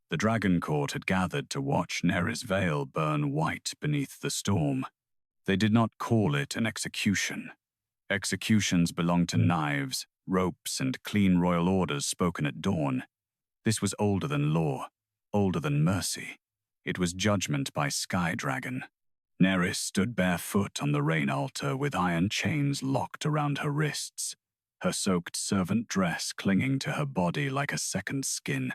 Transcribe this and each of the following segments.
The Dragon Court had gathered to watch Nerys Vale burn white beneath the storm. They did not call it an execution. Executions belonged to knives, ropes, and clean royal orders spoken at dawn. This was older than law, older than mercy. It was judgment by Sky Dragon. Nerys stood barefoot on the rain altar with iron chains locked around her wrists, her soaked servant dress clinging to her body like a second skin.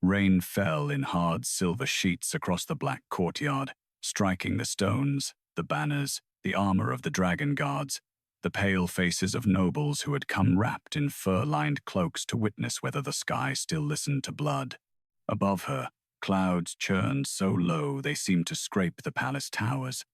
Rain fell in hard silver sheets across the black courtyard, striking the stones, the banners, the armor of the dragon guards, the pale faces of nobles who had come wrapped in fur-lined cloaks to witness whether the sky still listened to blood. Above her, clouds churned so low they seemed to scrape the palace towers.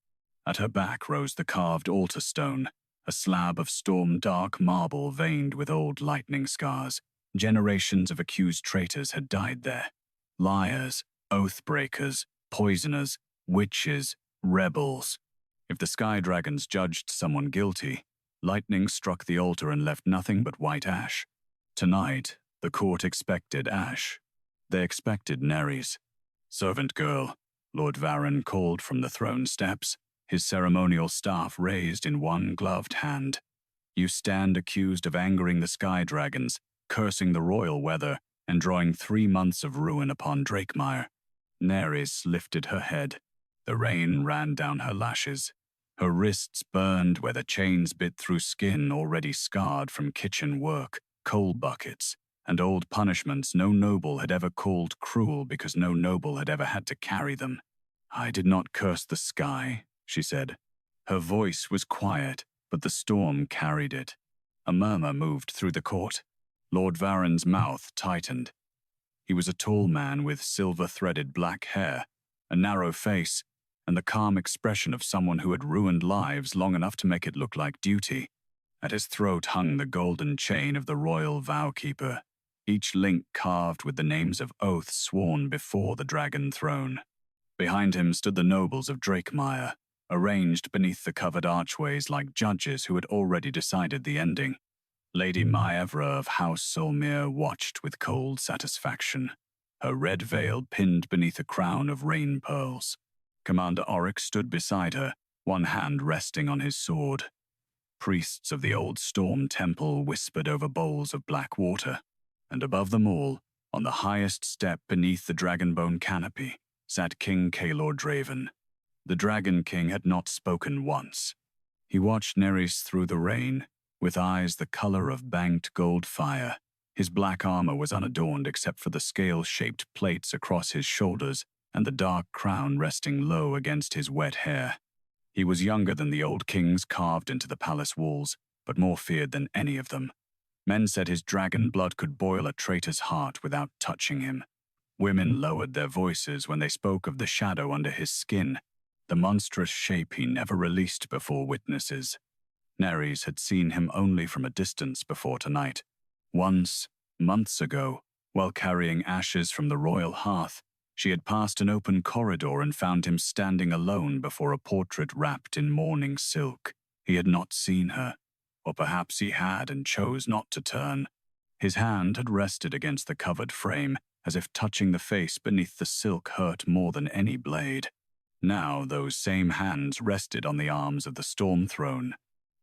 At her back rose the carved altar stone, a slab of storm-dark marble veined with old lightning scars. Generations of accused traitors had died there. Liars, oath-breakers, poisoners, witches, rebels. If the Sky Dragons judged someone guilty, lightning struck the altar and left nothing but white ash. Tonight, the court expected ash. They expected Nerys. "Servant girl," Lord Varen called from the throne steps, his ceremonial staff raised in one gloved hand. "You stand accused of angering the Sky Dragons, cursing the royal weather, and drawing 3 months of ruin upon Drakemire." Nerys lifted her head. The rain ran down her lashes. Her wrists burned where the chains bit through skin already scarred from kitchen work, coal buckets, and old punishments no noble had ever called cruel because no noble had ever had to carry them. "I did not curse the sky," she said. Her voice was quiet, but the storm carried it. A murmur moved through the court. Lord Varen's mouth tightened. He was a tall man with silver-threaded black hair, a narrow face, and the calm expression of someone who had ruined lives long enough to make it look like duty. At his throat hung the golden chain of the royal vow-keeper, each link carved with the names of oaths sworn before the dragon throne. Behind him stood the nobles of Drakemire, arranged beneath the covered archways like judges who had already decided the ending. Lady Maevra of House Solmere watched with cold satisfaction, her red veil pinned beneath a crown of rain pearls. Commander Oryx stood beside her, one hand resting on his sword. Priests of the old Storm Temple whispered over bowls of black water, and above them all, on the highest step beneath the dragonbone canopy, sat King Kaelor Draven. The Dragon King had not spoken once. He watched Nerys through the rain, with eyes the color of banked gold fire. His black armor was unadorned except for the scale-shaped plates across his shoulders and the dark crown resting low against his wet hair. He was younger than the old kings carved into the palace walls, but more feared than any of them. Men said his dragon blood could boil a traitor's heart without touching him. Women lowered their voices when they spoke of the shadow under his skin, the monstrous shape he never released before witnesses. Nerys had seen him only from a distance before tonight. Once, months ago, while carrying ashes from the royal hearth, she had passed an open corridor and found him standing alone before a portrait wrapped in mourning silk. He had not seen her, or perhaps he had and chose not to turn. His hand had rested against the covered frame, as if touching the face beneath the silk hurt more than any blade. Now those same hands rested on the arms of the Storm Throne.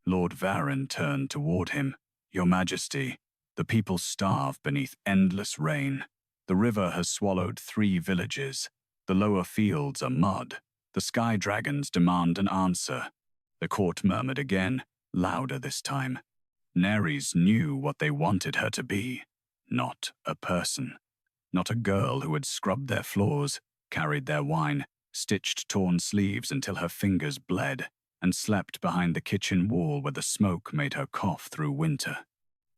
Lord Varen turned toward him. "Your Majesty, the people starve beneath endless rain. The river has swallowed 3 villages. The lower fields are mud. The Sky Dragons demand an answer." The court murmured again, louder this time. Nerys knew what they wanted her to be. Not a person. Not a girl who had scrubbed their floors, carried their wine, stitched torn sleeves until her fingers bled, and slept behind the kitchen wall where the smoke made her cough through winter.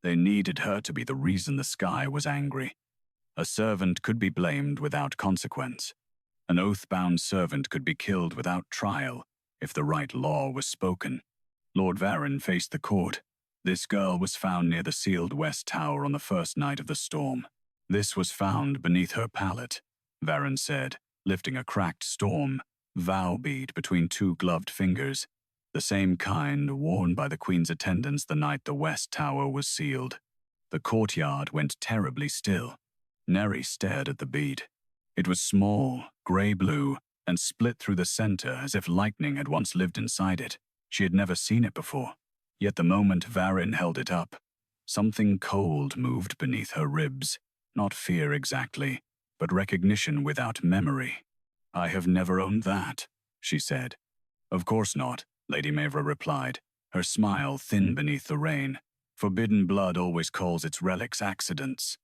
They needed her to be the reason the sky was angry. A servant could be blamed without consequence. An oath-bound servant could be killed without trial if the right law was spoken. Lord Varen faced the court. This girl was found near the sealed West Tower on the first night of the storm. "This was found beneath her pallet," Varen said, lifting a cracked Storm-Vow bead between 2 gloved fingers, the same kind worn by the Queen's attendants the night the West Tower was sealed. The courtyard went terribly still. Nerys stared at the bead. It was small, grey-blue, and split through the center as if lightning had once lived inside it. She had never seen it before. Yet the moment Varin held it up, something cold moved beneath her ribs. Not fear exactly, but recognition without memory. "I have never owned that," she said. "Of course not," Lady Mavra replied, her smile thin beneath the rain. "Forbidden blood always calls its relics accidents."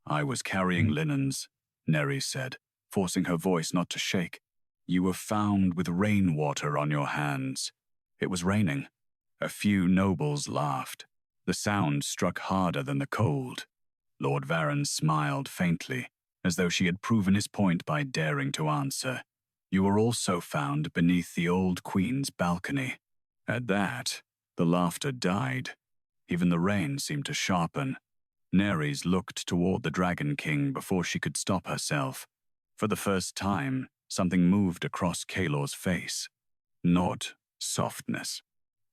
"I was carrying linens," Nerys said, forcing her voice not to shake. "You were found with rainwater on your hands." It was raining. A few nobles laughed. The sound struck harder than the cold. Lord Varin smiled faintly, as though she had proven his point by daring to answer. "You were also found beneath the old queen's balcony." At that, the laughter died. Even the rain seemed to sharpen. Nerys looked toward the Dragon King before she could stop herself. For the first time, something moved across Kaelor's face. Not softness.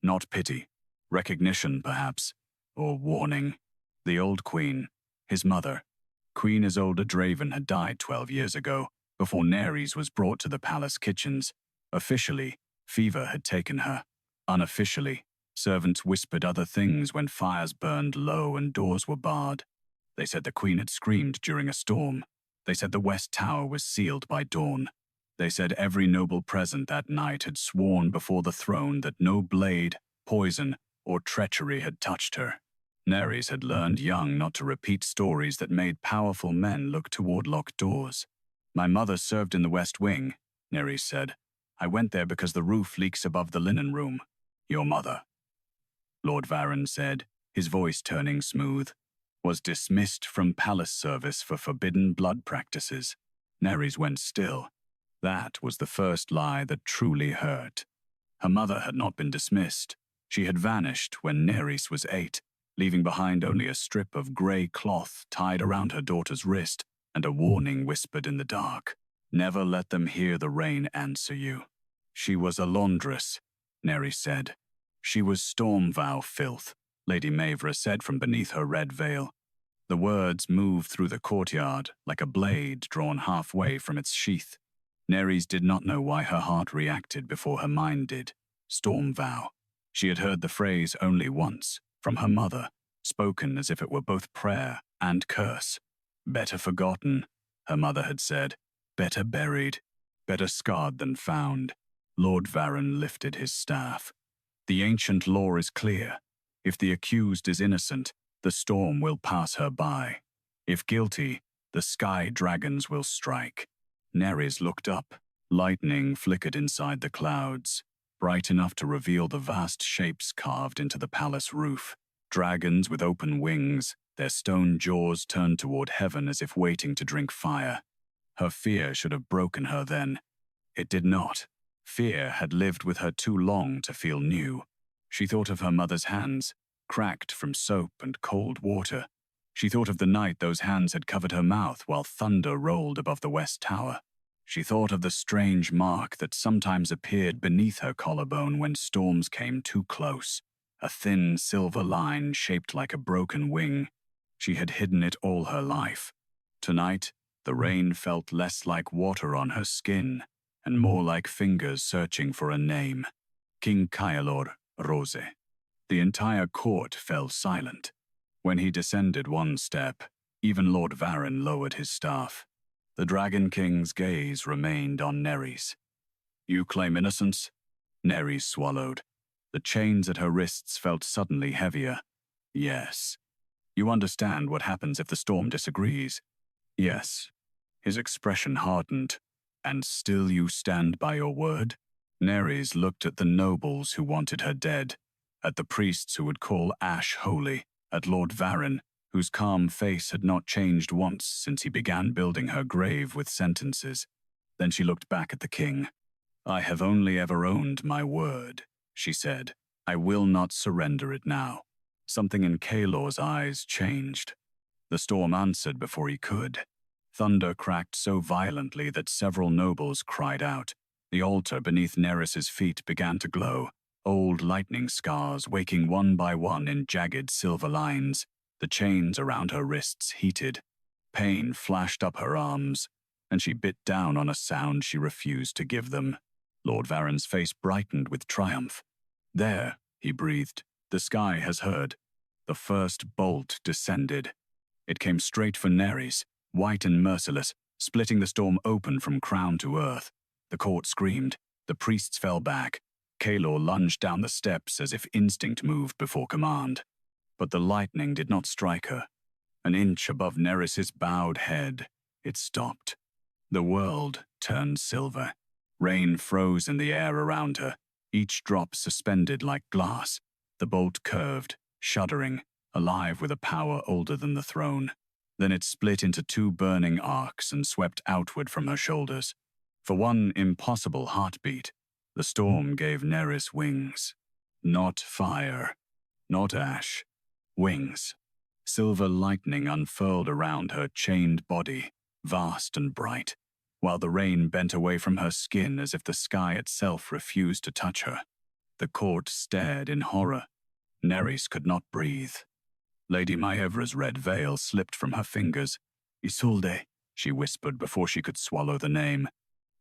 Not pity. Recognition, perhaps. Or warning. The old queen, his mother, Queen Isolde Draven, had died 12 years ago, before Nerys was brought to the palace kitchens. Officially, fever had taken her. Unofficially, servants whispered other things when fires burned low and doors were barred. They said the queen had screamed during a storm. They said the West Tower was sealed by dawn. They said every noble present that night had sworn before the throne that no blade, poison, or treachery had touched her. Nerys had learned young not to repeat stories that made powerful men look toward locked doors. "My mother served in the West Wing," Nerys said. "I went there because the roof leaks above the linen room." "Your mother," Lord Varin said, his voice turning smooth, "was dismissed from palace service for forbidden blood practices." Nerys went still. That was the first lie that truly hurt. Her mother had not been dismissed. She had vanished when Nerys was 8, leaving behind only a strip of grey cloth tied around her daughter's wrist and a warning whispered in the dark. "Never let them hear the rain answer you." "She was a laundress," Nerys said. "She was Storm-Vow filth," Lady Mavra said from beneath her red veil. The words moved through the courtyard like a blade drawn halfway from its sheath. Nerys did not know why her heart reacted before her mind did. Storm-Vow. She had heard the phrase only once, from her mother, spoken as if it were both prayer and curse. "Better forgotten," her mother had said. "Better buried. Better scarred than found." Lord Varin lifted his staff. "The ancient law is clear. If the accused is innocent, the storm will pass her by. If guilty, the sky dragons will strike." Nerys looked up. Lightning flickered inside the clouds, bright enough to reveal the vast shapes carved into the palace roof. Dragons with open wings, their stone jaws turned toward heaven as if waiting to drink fire. Her fear should have broken her then. It did not. Fear had lived with her too long to feel new. She thought of her mother's hands, cracked from soap and cold water. She thought of the night those hands had covered her mouth while thunder rolled above the West Tower. She thought of the strange mark that sometimes appeared beneath her collarbone when storms came too close, a thin silver line shaped like a broken wing. She had hidden it all her life. Tonight, the rain felt less like water on her skin and more like fingers searching for a name. King Kaelor Rose. The entire court fell silent. When he descended one step, even Lord Varin lowered his staff. The Dragon King's gaze remained on Nerys. "You claim innocence?" Nerys swallowed. The chains at her wrists felt suddenly heavier. "Yes." "You understand what happens if the storm disagrees?" "Yes." His expression hardened. "And still you stand by your word?" Nerys looked at the nobles who wanted her dead, at the priests who would call ash holy, at Lord Varin, whose calm face had not changed once since he began building her grave with sentences. Then she looked back at the king. "I have only ever owned my word," she said. "I will not surrender it now." Something in Kaelor's eyes changed. The storm answered before he could. Thunder cracked so violently that several nobles cried out. The altar beneath Nerys's feet began to glow, old lightning scars waking one by one in jagged silver lines. The chains around her wrists heated. Pain flashed up her arms. and she bit down on a sound she refused to give them. Lord Varen's face brightened with triumph. "There," he breathed. "The sky has heard." The first bolt descended. It came straight for Nerys, white and merciless, splitting the storm open from crown to earth. The court screamed. The priests fell back. Kaelor lunged down the steps as if instinct moved before command. But the lightning did not strike her. An inch above Nerys' bowed head, it stopped. The world turned silver. Rain froze in the air around her, each drop suspended like glass. The bolt curved, shuddering, alive with a power older than the throne. Then it split into two burning arcs and swept outward from her shoulders. For one impossible heartbeat, the storm gave Nerys wings. Not fire, not ash. Wings. Silver lightning unfurled around her chained body, vast and bright, while the rain bent away from her skin as if the sky itself refused to touch her. The court stared in horror. Nerys could not breathe. Lady Maevra's red veil slipped from her fingers. "Isolde," she whispered before she could swallow the name.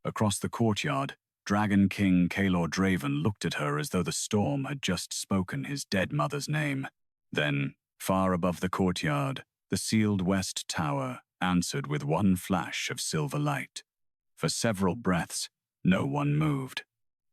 Across the courtyard, Dragon King Kaelor Draven looked at her as though the storm had just spoken his dead mother's name. Then, far above the courtyard, the sealed west tower answered with one flash of silver light. For several breaths, no one moved.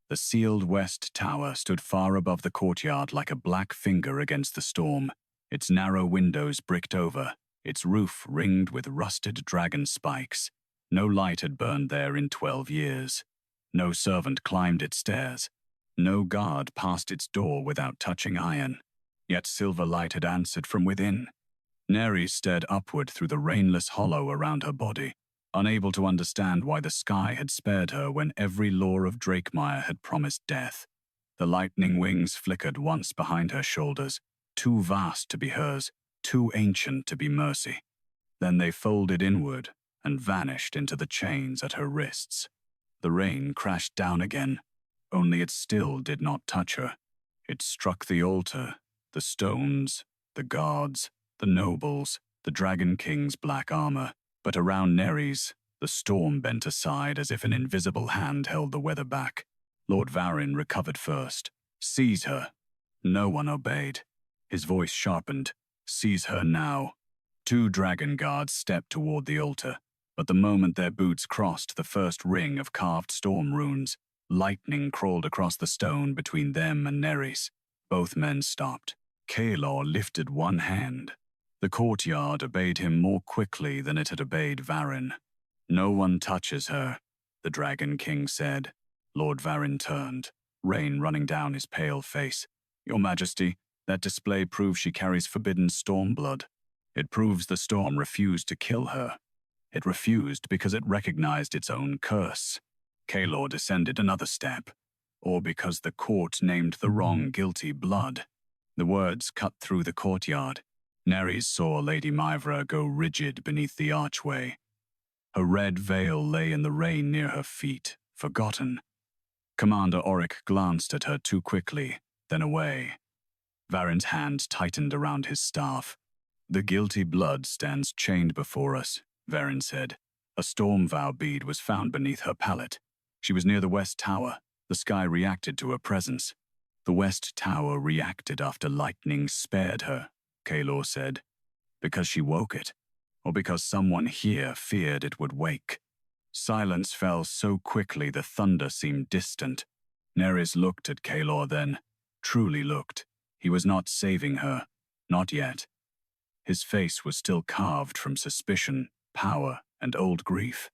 The sealed west tower stood far above the courtyard like a black finger against the storm, its narrow windows bricked over, its roof ringed with rusted dragon spikes. No light had burned there in 12 years. No servant climbed its stairs. No guard passed its door without touching iron. Yet silver light had answered from within. Nerys stared upward through the rainless hollow around her body, unable to understand why the sky had spared her when every law of Drakemire had promised death. The lightning wings flickered once behind her shoulders, too vast to be hers, too ancient to be mercy. Then they folded inward and vanished into the chains at her wrists. The rain crashed down again, only it still did not touch her. It struck the altar, the stones, the guards, the nobles, the Dragon King's black armor, but around Nerys, the storm bent aside as if an invisible hand held the weather back. Lord Varen recovered first. "Seize her." No one obeyed. His voice sharpened. "Seize her now." Two dragon guards stepped toward the altar, but the moment their boots crossed the first ring of carved storm runes, lightning crawled across the stone between them and Nerys. Both men stopped. Kaelor lifted one hand. The courtyard obeyed him more quickly than it had obeyed Varen. "No one touches her," the Dragon King said. Lord Varen turned, rain running down his pale face. "Your Majesty, that display proves she carries forbidden storm blood. It proves the storm refused to kill her. It refused because it recognized its own curse." Kaelor descended another step, or because the court named the wrong guilty blood. The words cut through the courtyard. Nerys saw Lady Maevra go rigid beneath the archway. Her red veil lay in the rain near her feet, forgotten. Commander Auric glanced at her too quickly, then away. Varen's hand tightened around his staff. "The guilty blood stands chained before us," Varen said. A Storm-Vow bead was found beneath her pallet. She was near the West Tower. The sky reacted to her presence. "The West Tower reacted after lightning spared her," Kaelor said. "Because she woke it, or because someone here feared it would wake." Silence fell so quickly the thunder seemed distant. Nerys looked at Kaelor then, truly looked. He was not saving her, not yet. His face was still carved from suspicion, power, and old grief,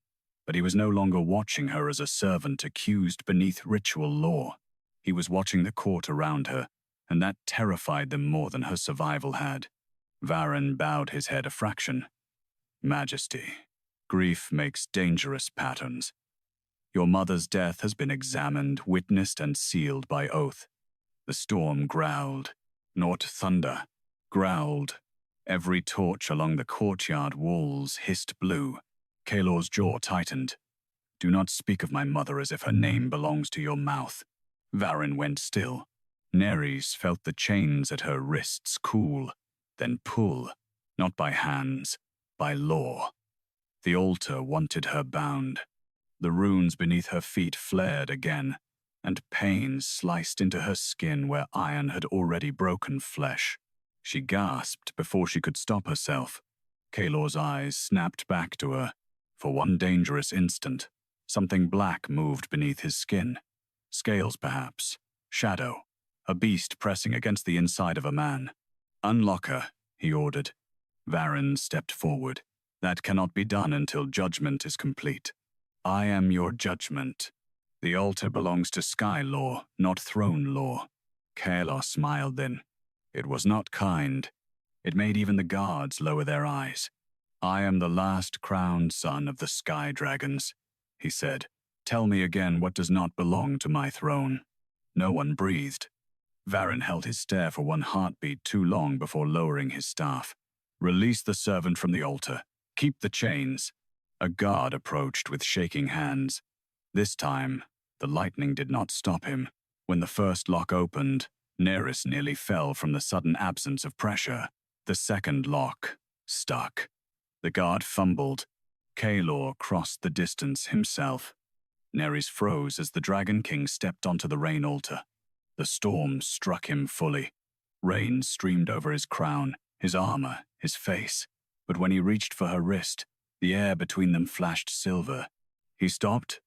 but he was no longer watching her as a servant accused beneath ritual law. He was watching the court around her, and that terrified them more than her survival had. Varen bowed his head a fraction. "Majesty, grief makes dangerous patterns. Your mother's death has been examined, witnessed, and sealed by oath." The storm growled. Not thunder. Growled. Every torch along the courtyard walls hissed blue. Kaelor's jaw tightened. "Do not speak of my mother as if her name belongs to your mouth." Varen went still. Nerys felt the chains at her wrists cool, then pull, not by hands, by law. The altar wanted her bound. The runes beneath her feet flared again, and pain sliced into her skin where iron had already broken flesh. She gasped before she could stop herself. Kaelor's eyes snapped back to her. For one dangerous instant, something black moved beneath his skin. Scales, perhaps. Shadow. A beast pressing against the inside of a man. "Unlock her," he ordered. Varen stepped forward. "That cannot be done until judgment is complete. I am your judgment. The altar belongs to sky law, not throne law." Kaelor smiled then. It was not kind. It made even the guards lower their eyes. "I am the last crowned son of the sky dragons," he said. "Tell me again what does not belong to my throne." No one breathed. Varen held his stare for one heartbeat too long before lowering his staff. "Release the servant from the altar. Keep the chains." A guard approached with shaking hands. This time, the lightning did not stop him. When the first lock opened, Nerys nearly fell from the sudden absence of pressure. The second lock stuck. The guard fumbled. Kaelor crossed the distance himself. Nerys froze as the Dragon King stepped onto the rain altar. The storm struck him fully. Rain streamed over his crown, his armor, his face. But when he reached for her wrist, the air between them flashed silver. He stopped.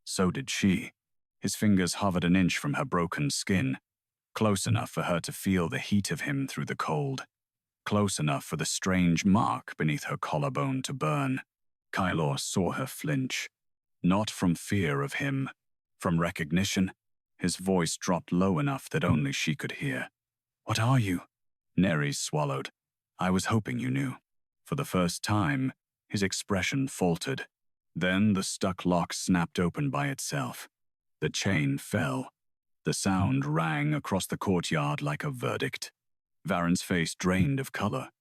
So did she. His fingers hovered an inch from her broken skin, close enough for her to feel the heat of him through the cold, close enough for the strange mark beneath her collarbone to burn. Kaelor saw her flinch. Not from fear of him, from recognition. His voice dropped low enough that only she could hear. "What are you?" Nerys swallowed. "I was hoping you knew." For the first time, his expression faltered. Then the stuck lock snapped open by itself. The chain fell. The sound rang across the courtyard like a verdict. Varen's face drained of color.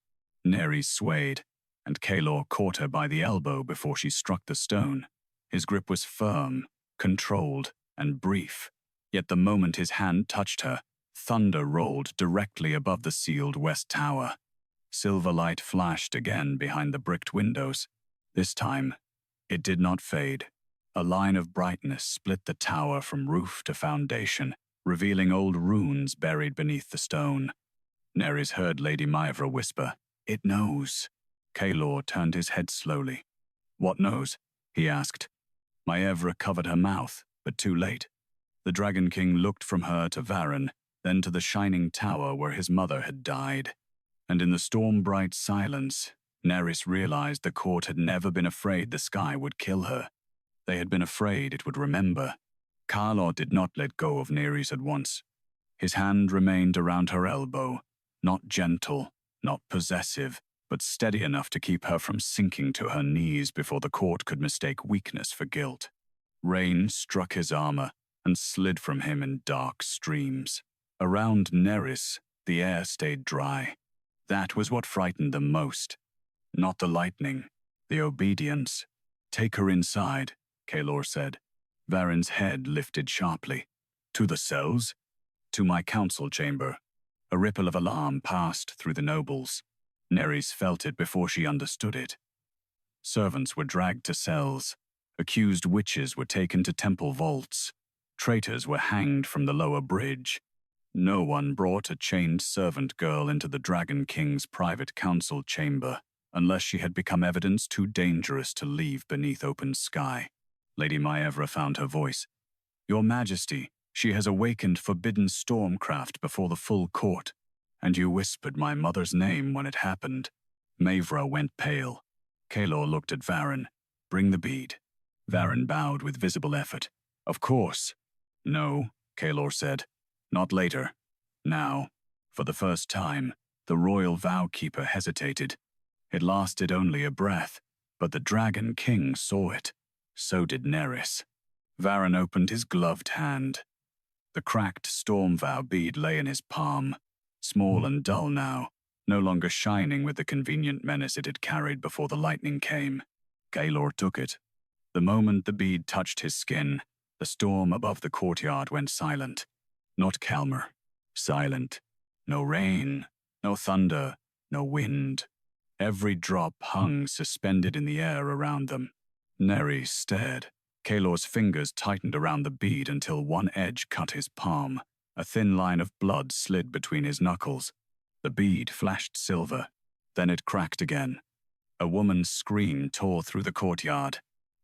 Nerys swayed, and Kaelor caught her by the elbow before she struck the stone. His grip was firm, controlled, and brief. Yet the moment his hand touched her, thunder rolled directly above the sealed west tower. Silver light flashed again behind the bricked windows. This time, it did not fade. A line of brightness split the tower from roof to foundation, revealing old runes buried beneath the stone. Nerys heard Lady Maevra whisper, "It knows." Kaelor turned his head slowly. "What knows?" he asked. Maevra covered her mouth, but too late. The Dragon King looked from her to Varen, then to the shining tower where his mother had died. And in the storm-bright silence, Nerys realized the court had never been afraid the sky would kill her. They had been afraid it would remember. Kaelor did not let go of Nerys at once. His hand remained around her elbow, not gentle, not possessive, but steady enough to keep her from sinking to her knees before the court could mistake weakness for guilt. Rain struck his armor and slid from him in dark streams. Around Nerys, the air stayed dry. That was what frightened them most. Not the lightning, the obedience. "Take her inside," Kaelor said. Varen's head lifted sharply. "To the cells?" "To my council chamber." A ripple of alarm passed through the nobles. Nerys felt it before she understood it. Servants were dragged to cells. Accused witches were taken to temple vaults. Traitors were hanged from the lower bridge. No one brought a chained servant girl into the Dragon King's private council chamber, unless she had become evidence too dangerous to leave beneath open sky. Lady Maevra found her voice. "Your Majesty, she has awakened forbidden stormcraft before the full court, and you whispered my mother's name when it happened." Maevra went pale. Kaelor looked at Varen. "Bring the bead." Varen bowed with visible effort. "Of course." "No," Kaelor said. "Not later. Now." For the first time, the royal vow keeper hesitated. It lasted only a breath, but the Dragon King saw it. So did Nerys. Varen opened his gloved hand. The cracked Storm-Vow bead lay in his palm, small and dull now, no longer shining with the convenient menace it had carried before the lightning came. Kaelor took it. The moment the bead touched his skin, the storm above the courtyard went silent. Not calmer. Silent. No rain, no thunder, no wind. Every drop hung suspended in the air around them. Nerys stared. Kaelor's fingers tightened around the bead until one edge cut his palm. A thin line of blood slid between his knuckles. The bead flashed silver. Then it cracked again. A woman's scream tore through the courtyard.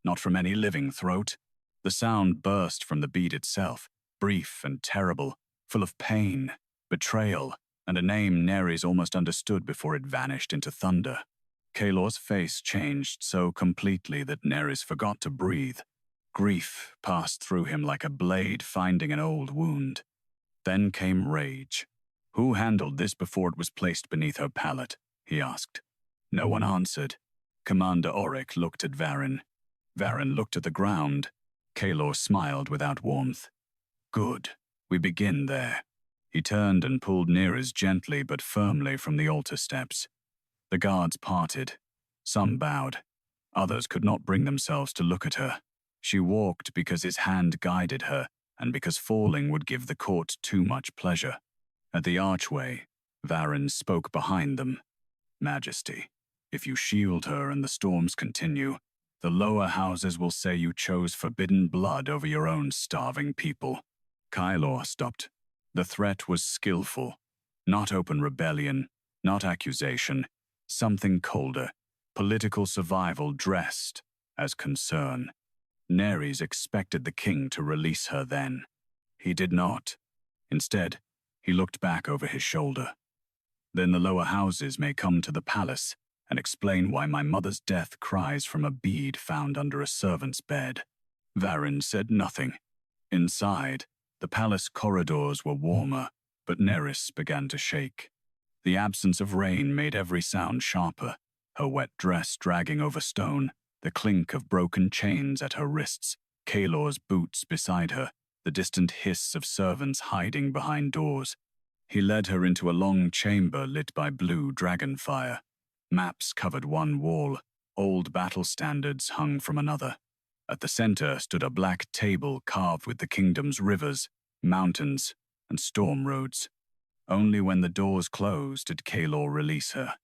Not from any living throat. The sound burst from the bead itself, brief and terrible, full of pain, betrayal, and a name Nerys almost understood before it vanished into thunder. Kaelor's face changed so completely that Nerys forgot to breathe. Grief passed through him like a blade finding an old wound. Then came rage. Who handled this before it was placed beneath her pallet? He asked. No one answered. Commander Oryx looked at Varen. Varen looked at the ground. Kaelor smiled without warmth. Good. We begin there. He turned and pulled Nerys gently but firmly from the altar steps. The guards parted. Some bowed. Others could not bring themselves to look at her. She walked because his hand guided her, and because falling would give the court too much pleasure. At the archway, Varen spoke behind them. Majesty, if you shield her and the storms continue, the lower houses will say you chose forbidden blood over your own starving people. Kaelor stopped. The threat was skillful. Not open rebellion, not accusation. Something colder. Political survival dressed as concern. Nerys expected the king to release her then. He did not. Instead, he looked back over his shoulder. Then the lower houses may come to the palace and explain why my mother's death cries from a bead found under a servant's bed. Varen said nothing. Inside, the palace corridors were warmer, but Nerys began to shake. The absence of rain made every sound sharper, her wet dress dragging over stone, the clink of broken chains at her wrists, Kaelor's boots beside her, the distant hiss of servants hiding behind doors. He led her into a long chamber lit by blue dragon fire. Maps covered one wall, old battle standards hung from another. At the center stood a black table carved with the kingdom's rivers, mountains, and storm roads. Only when the doors closed did Kaelor release her.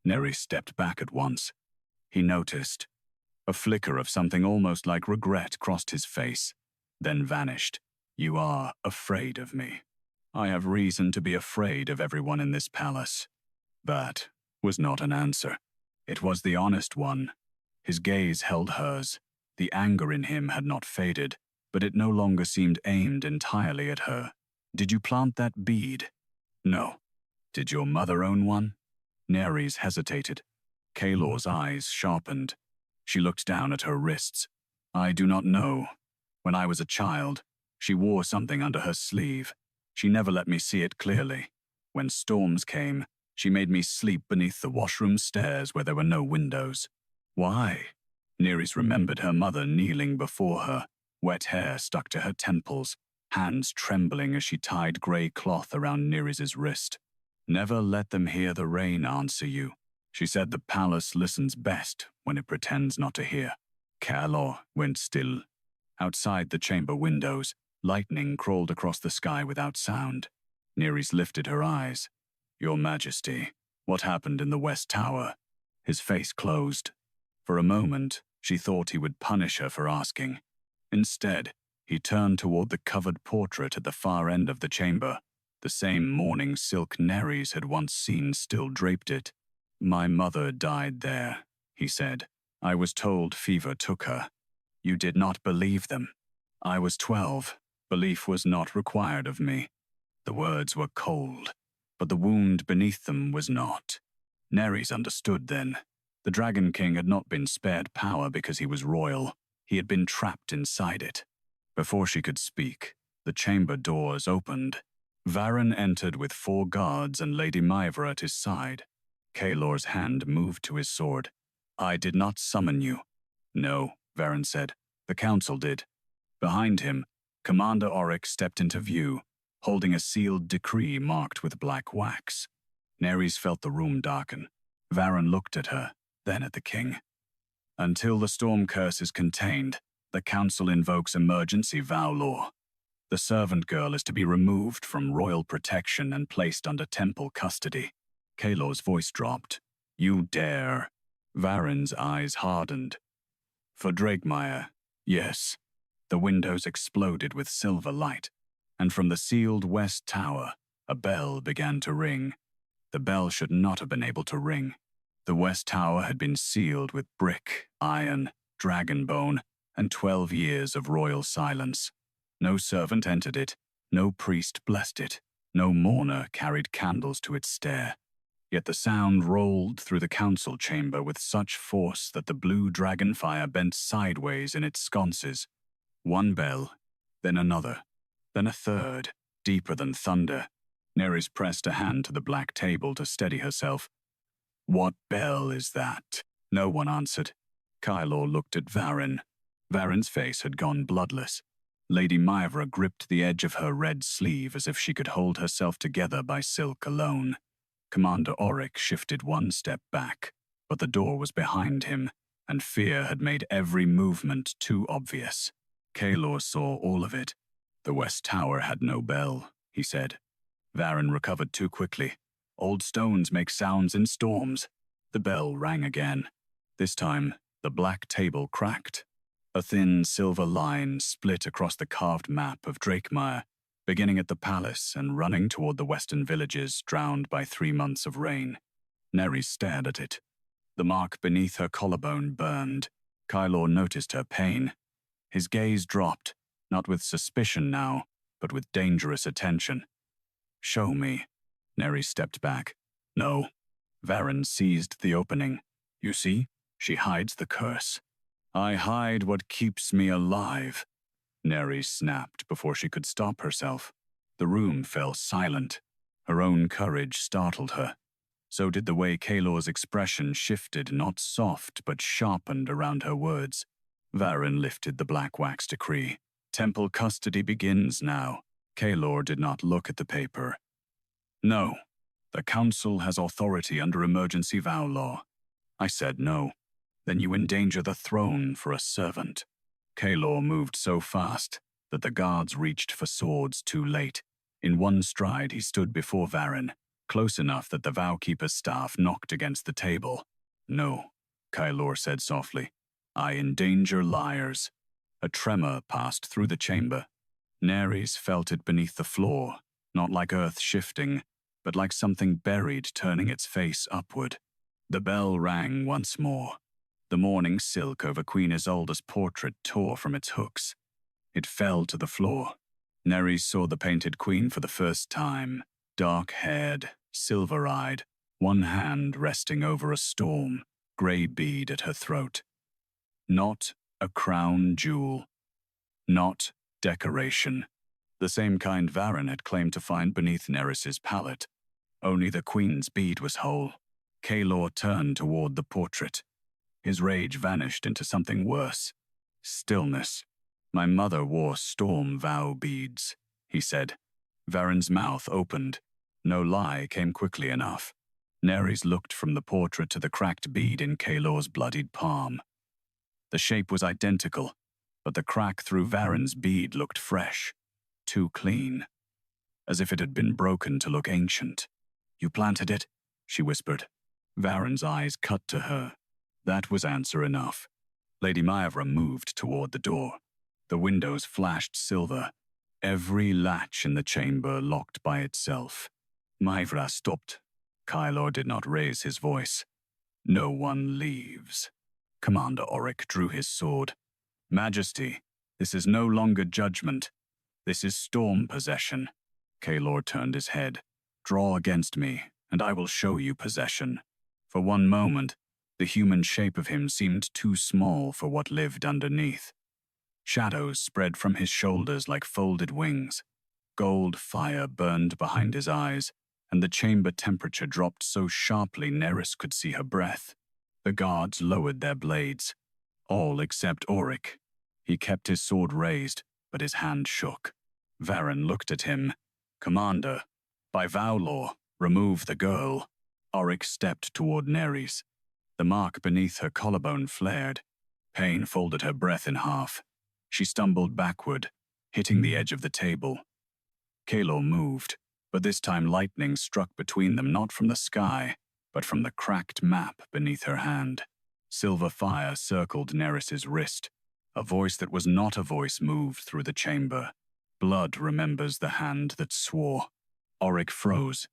Nerys stepped back at once. He noticed. A flicker of something almost like regret crossed his face, then vanished. You are afraid of me. I have reason to be afraid of everyone in this palace. That was not an answer. It was the honest one. His gaze held hers. The anger in him had not faded, but it no longer seemed aimed entirely at her. Did you plant that bead? No. Did your mother own one? Nerys hesitated. Kaelor's eyes sharpened. She looked down at her wrists. I do not know. When I was a child, she wore something under her sleeve. She never let me see it clearly. When storms came, she made me sleep beneath the washroom stairs where there were no windows. Why? Nerys remembered her mother kneeling before her, wet hair stuck to her temples, hands trembling as she tied grey cloth around Nerys' wrist. Never let them hear the rain answer you. She said the palace listens best when it pretends not to hear. Kaelor went still. Outside the chamber windows, lightning crawled across the sky without sound. Nerys lifted her eyes. Your Majesty, what happened in the West Tower? His face closed. For a moment, she thought he would punish her for asking. Instead, he turned toward the covered portrait at the far end of the chamber. The same mourning silk Nerys had once seen still draped it. My mother died there, he said. I was told fever took her. You did not believe them. I was 12. Belief was not required of me. The words were cold, but the wound beneath them was not. Nerys understood then. The Dragon King had not been spared power because he was royal. He had been trapped inside it. Before she could speak, the chamber doors opened. Varen entered with 4 guards and Lady Maivra at his side. Kaelor's hand moved to his sword. I did not summon you. No, Varen said. The council did. Behind him, Commander Oryx stepped into view, holding a sealed decree marked with black wax. Nerys felt the room darken. Varen looked at her, then at the king. Until the storm curse is contained, the council invokes emergency vow law. The servant girl is to be removed from royal protection and placed under temple custody. Kaelor's voice dropped. You dare. Varen's eyes hardened. For Drakemire, yes. The windows exploded with silver light, and from the sealed west tower, a bell began to ring. The bell should not have been able to ring. The west tower had been sealed with brick, iron, dragon bone, and 12 years of royal silence. No servant entered it, no priest blessed it, no mourner carried candles to its stair. Yet the sound rolled through the council chamber with such force that the blue dragonfire bent sideways in its sconces. One bell, then another, then a third, deeper than thunder. Nerys pressed a hand to the black table to steady herself. What bell is that? No one answered. Kaelor looked at Varen. Varen's face had gone bloodless. Lady Maivra gripped the edge of her red sleeve as if she could hold herself together by silk alone. Commander Oryx shifted one step back, but the door was behind him, and fear had made every movement too obvious. Kaelor saw all of it. The West Tower had no bell, he said. Varen recovered too quickly. Old stones make sounds in storms. The bell rang again. This time, the black table cracked. A thin silver line split across the carved map of Drakemire, beginning at the palace and running toward the western villages drowned by 3 months of rain. Nerys stared at it. The mark beneath her collarbone burned. Kaelor noticed her pain. His gaze dropped, not with suspicion now, but with dangerous attention. Show me. Nerys stepped back. No. Varen seized the opening. You see, she hides the curse. I hide what keeps me alive. Nerys snapped before she could stop herself. The room fell silent. Her own courage startled her. So did the way Kaelor's expression shifted, not soft but sharpened around her words. Varen lifted the black wax decree. Temple custody begins now. Kaelor did not look at the paper. No. The council has authority under emergency vow law. I said no. Then you endanger the throne for a servant. Kaelor moved so fast that the guards reached for swords too late. In one stride he stood before Varen, close enough that the Vowkeeper's staff knocked against the table. No, Kaelor said softly. I endanger liars. A tremor passed through the chamber. Nerys felt it beneath the floor, not like earth shifting, but like something buried turning its face upward. The bell rang once more. The mourning silk over Queen Isolde's portrait tore from its hooks. It fell to the floor. Nerys saw the painted queen for the first time, dark-haired, silver-eyed, one hand resting over a storm, grey bead at her throat. Not a crown jewel. Not decoration. The same kind Varen had claimed to find beneath Nerys's pallet. Only the queen's bead was whole. Kaelor turned toward the portrait. His rage vanished into something worse. Stillness. My mother wore Storm-Vow beads, he said. Varen's mouth opened. No lie came quickly enough. Nerys looked from the portrait to the cracked bead in Kaelor's bloodied palm. The shape was identical, but the crack through Varen's bead looked fresh, too clean, as if it had been broken to look ancient. You planted it? She whispered. Varen's eyes cut to her. That was answer enough. Lady Maivra moved toward the door. The windows flashed silver. Every latch in the chamber locked by itself. Maivra stopped. Kaelor did not raise his voice. No one leaves. Commander Oryx drew his sword. Majesty, this is no longer judgment. This is storm possession. Kaelor turned his head. Draw against me, and I will show you possession. For one moment, the human shape of him seemed too small for what lived underneath. Shadows spread from his shoulders like folded wings. Gold fire burned behind his eyes, and the chamber temperature dropped so sharply Nerys could see her breath. The guards lowered their blades. All except Oryx. He kept his sword raised, but his hand shook. Varen looked at him. Commander, by vow law, remove the girl. Oryx stepped toward Nerys. The mark beneath her collarbone flared. Pain folded her breath in half. She stumbled backward, hitting the edge of the table. Kaelor moved, but this time lightning struck between them, not from the sky, but from the cracked map beneath her hand. Silver fire circled Nerys's wrist. A voice that was not a voice moved through the chamber. Blood remembers the hand that swore. Auric froze.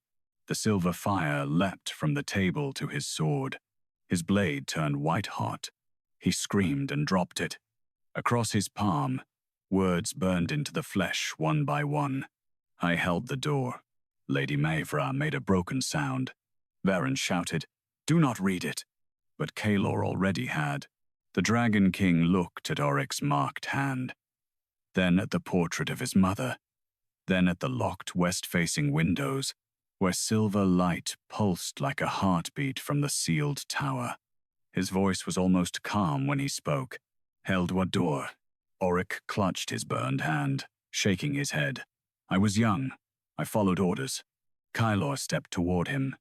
The silver fire leapt from the table to his sword. His blade turned white-hot. He screamed and dropped it. Across his palm, words burned into the flesh one by one. I held the door. Lady Maevra made a broken sound. Varen shouted, "Do not read it." But Kaelor already had. The Dragon King looked at Auric's marked hand, then at the portrait of his mother, then at the locked west-facing windows, where silver light pulsed like a heartbeat from the sealed tower. His voice was almost calm when he spoke. "Held what door?" Auric clutched his burned hand, shaking his head. "I was young. I followed orders." Kaelor stepped toward him.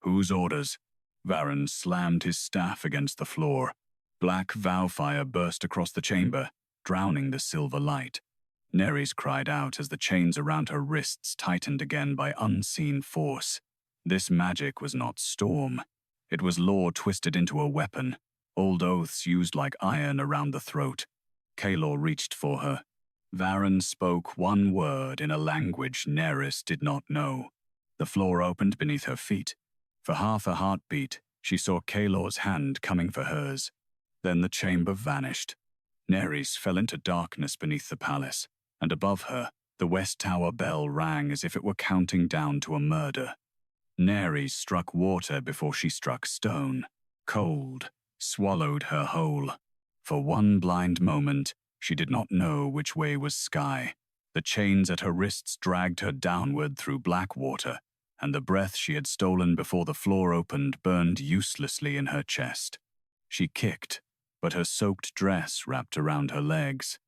"Whose orders?" Varen slammed his staff against the floor. Black vow fire burst across the chamber, drowning the silver light. Nerys cried out as the chains around her wrists tightened again by unseen force. This magic was not storm. It was law twisted into a weapon, old oaths used like iron around the throat. Kaelor reached for her. Varen spoke one word in a language Nerys did not know. The floor opened beneath her feet. For half a heartbeat, she saw Kaelor's hand coming for hers. Then the chamber vanished. Nerys fell into darkness beneath the palace, and above her, the West Tower bell rang as if it were counting down to a murder. Nerys struck water before she struck stone. Cold, swallowed her whole. For one blind moment, she did not know which way was sky. The chains at her wrists dragged her downward through black water, and the breath she had stolen before the floor opened burned uselessly in her chest. She kicked, but her soaked dress wrapped around her legs.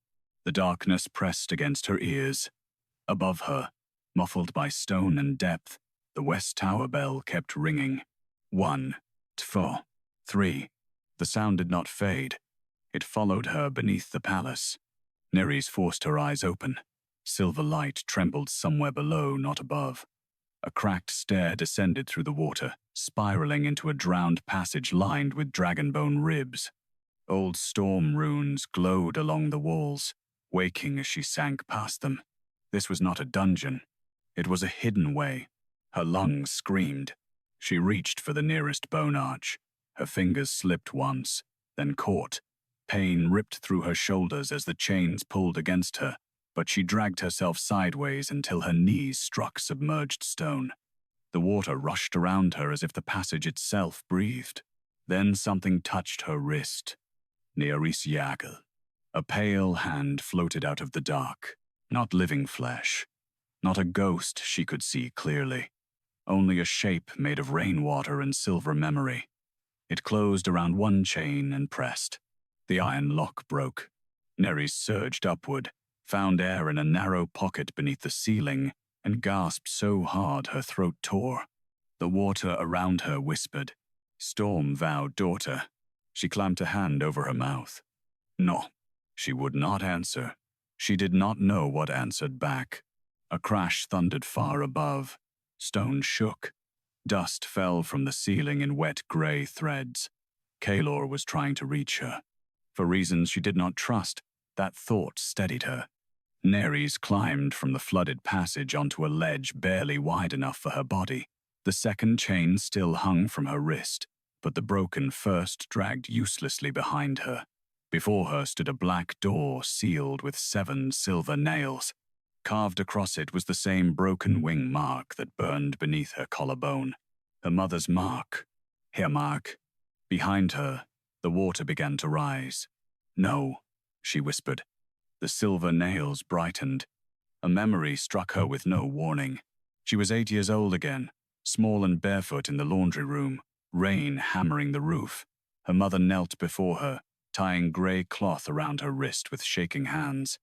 The darkness pressed against her ears. Above her, muffled by stone and depth, the West Tower bell kept ringing. 1, 2, 3. The sound did not fade. It followed her beneath the palace. Nerys forced her eyes open. Silver light trembled somewhere below, not above. A cracked stair descended through the water, spiraling into a drowned passage lined with dragonbone ribs. Old storm runes glowed along the walls, waking as she sank past them. This was not a dungeon. It was a hidden way. Her lungs screamed. She reached for the nearest bone arch. Her fingers slipped once, then caught. Pain ripped through her shoulders as the chains pulled against her, but she dragged herself sideways until her knees struck submerged stone. The water rushed around her as if the passage itself breathed. Then something touched her wrist. Nerys Vale. A pale hand floated out of the dark. Not living flesh. Not a ghost she could see clearly. Only a shape made of rainwater and silver memory. It closed around one chain and pressed. The iron lock broke. Nerys surged upward, found air in a narrow pocket beneath the ceiling, and gasped so hard her throat tore. The water around her whispered, "Storm-Vow daughter." She clamped a hand over her mouth. No, she would not answer. She did not know what answered back. A crash thundered far above. Stone shook. Dust fell from the ceiling in wet gray threads. Kaelor was trying to reach her. For reasons she did not trust, that thought steadied her. Nerys climbed from the flooded passage onto a ledge barely wide enough for her body. The second chain still hung from her wrist, but the broken first dragged uselessly behind her. Before her stood a black door sealed with 7 silver nails. Carved across it was the same broken wing mark that burned beneath her collarbone. Her mother's mark. Her mark. Behind her, the water began to rise. "No," she whispered. The silver nails brightened. A memory struck her with no warning. She was 8 years old again, small and barefoot in the laundry room, rain hammering the roof. Her mother knelt before her, tying grey cloth around her wrist with shaking hands.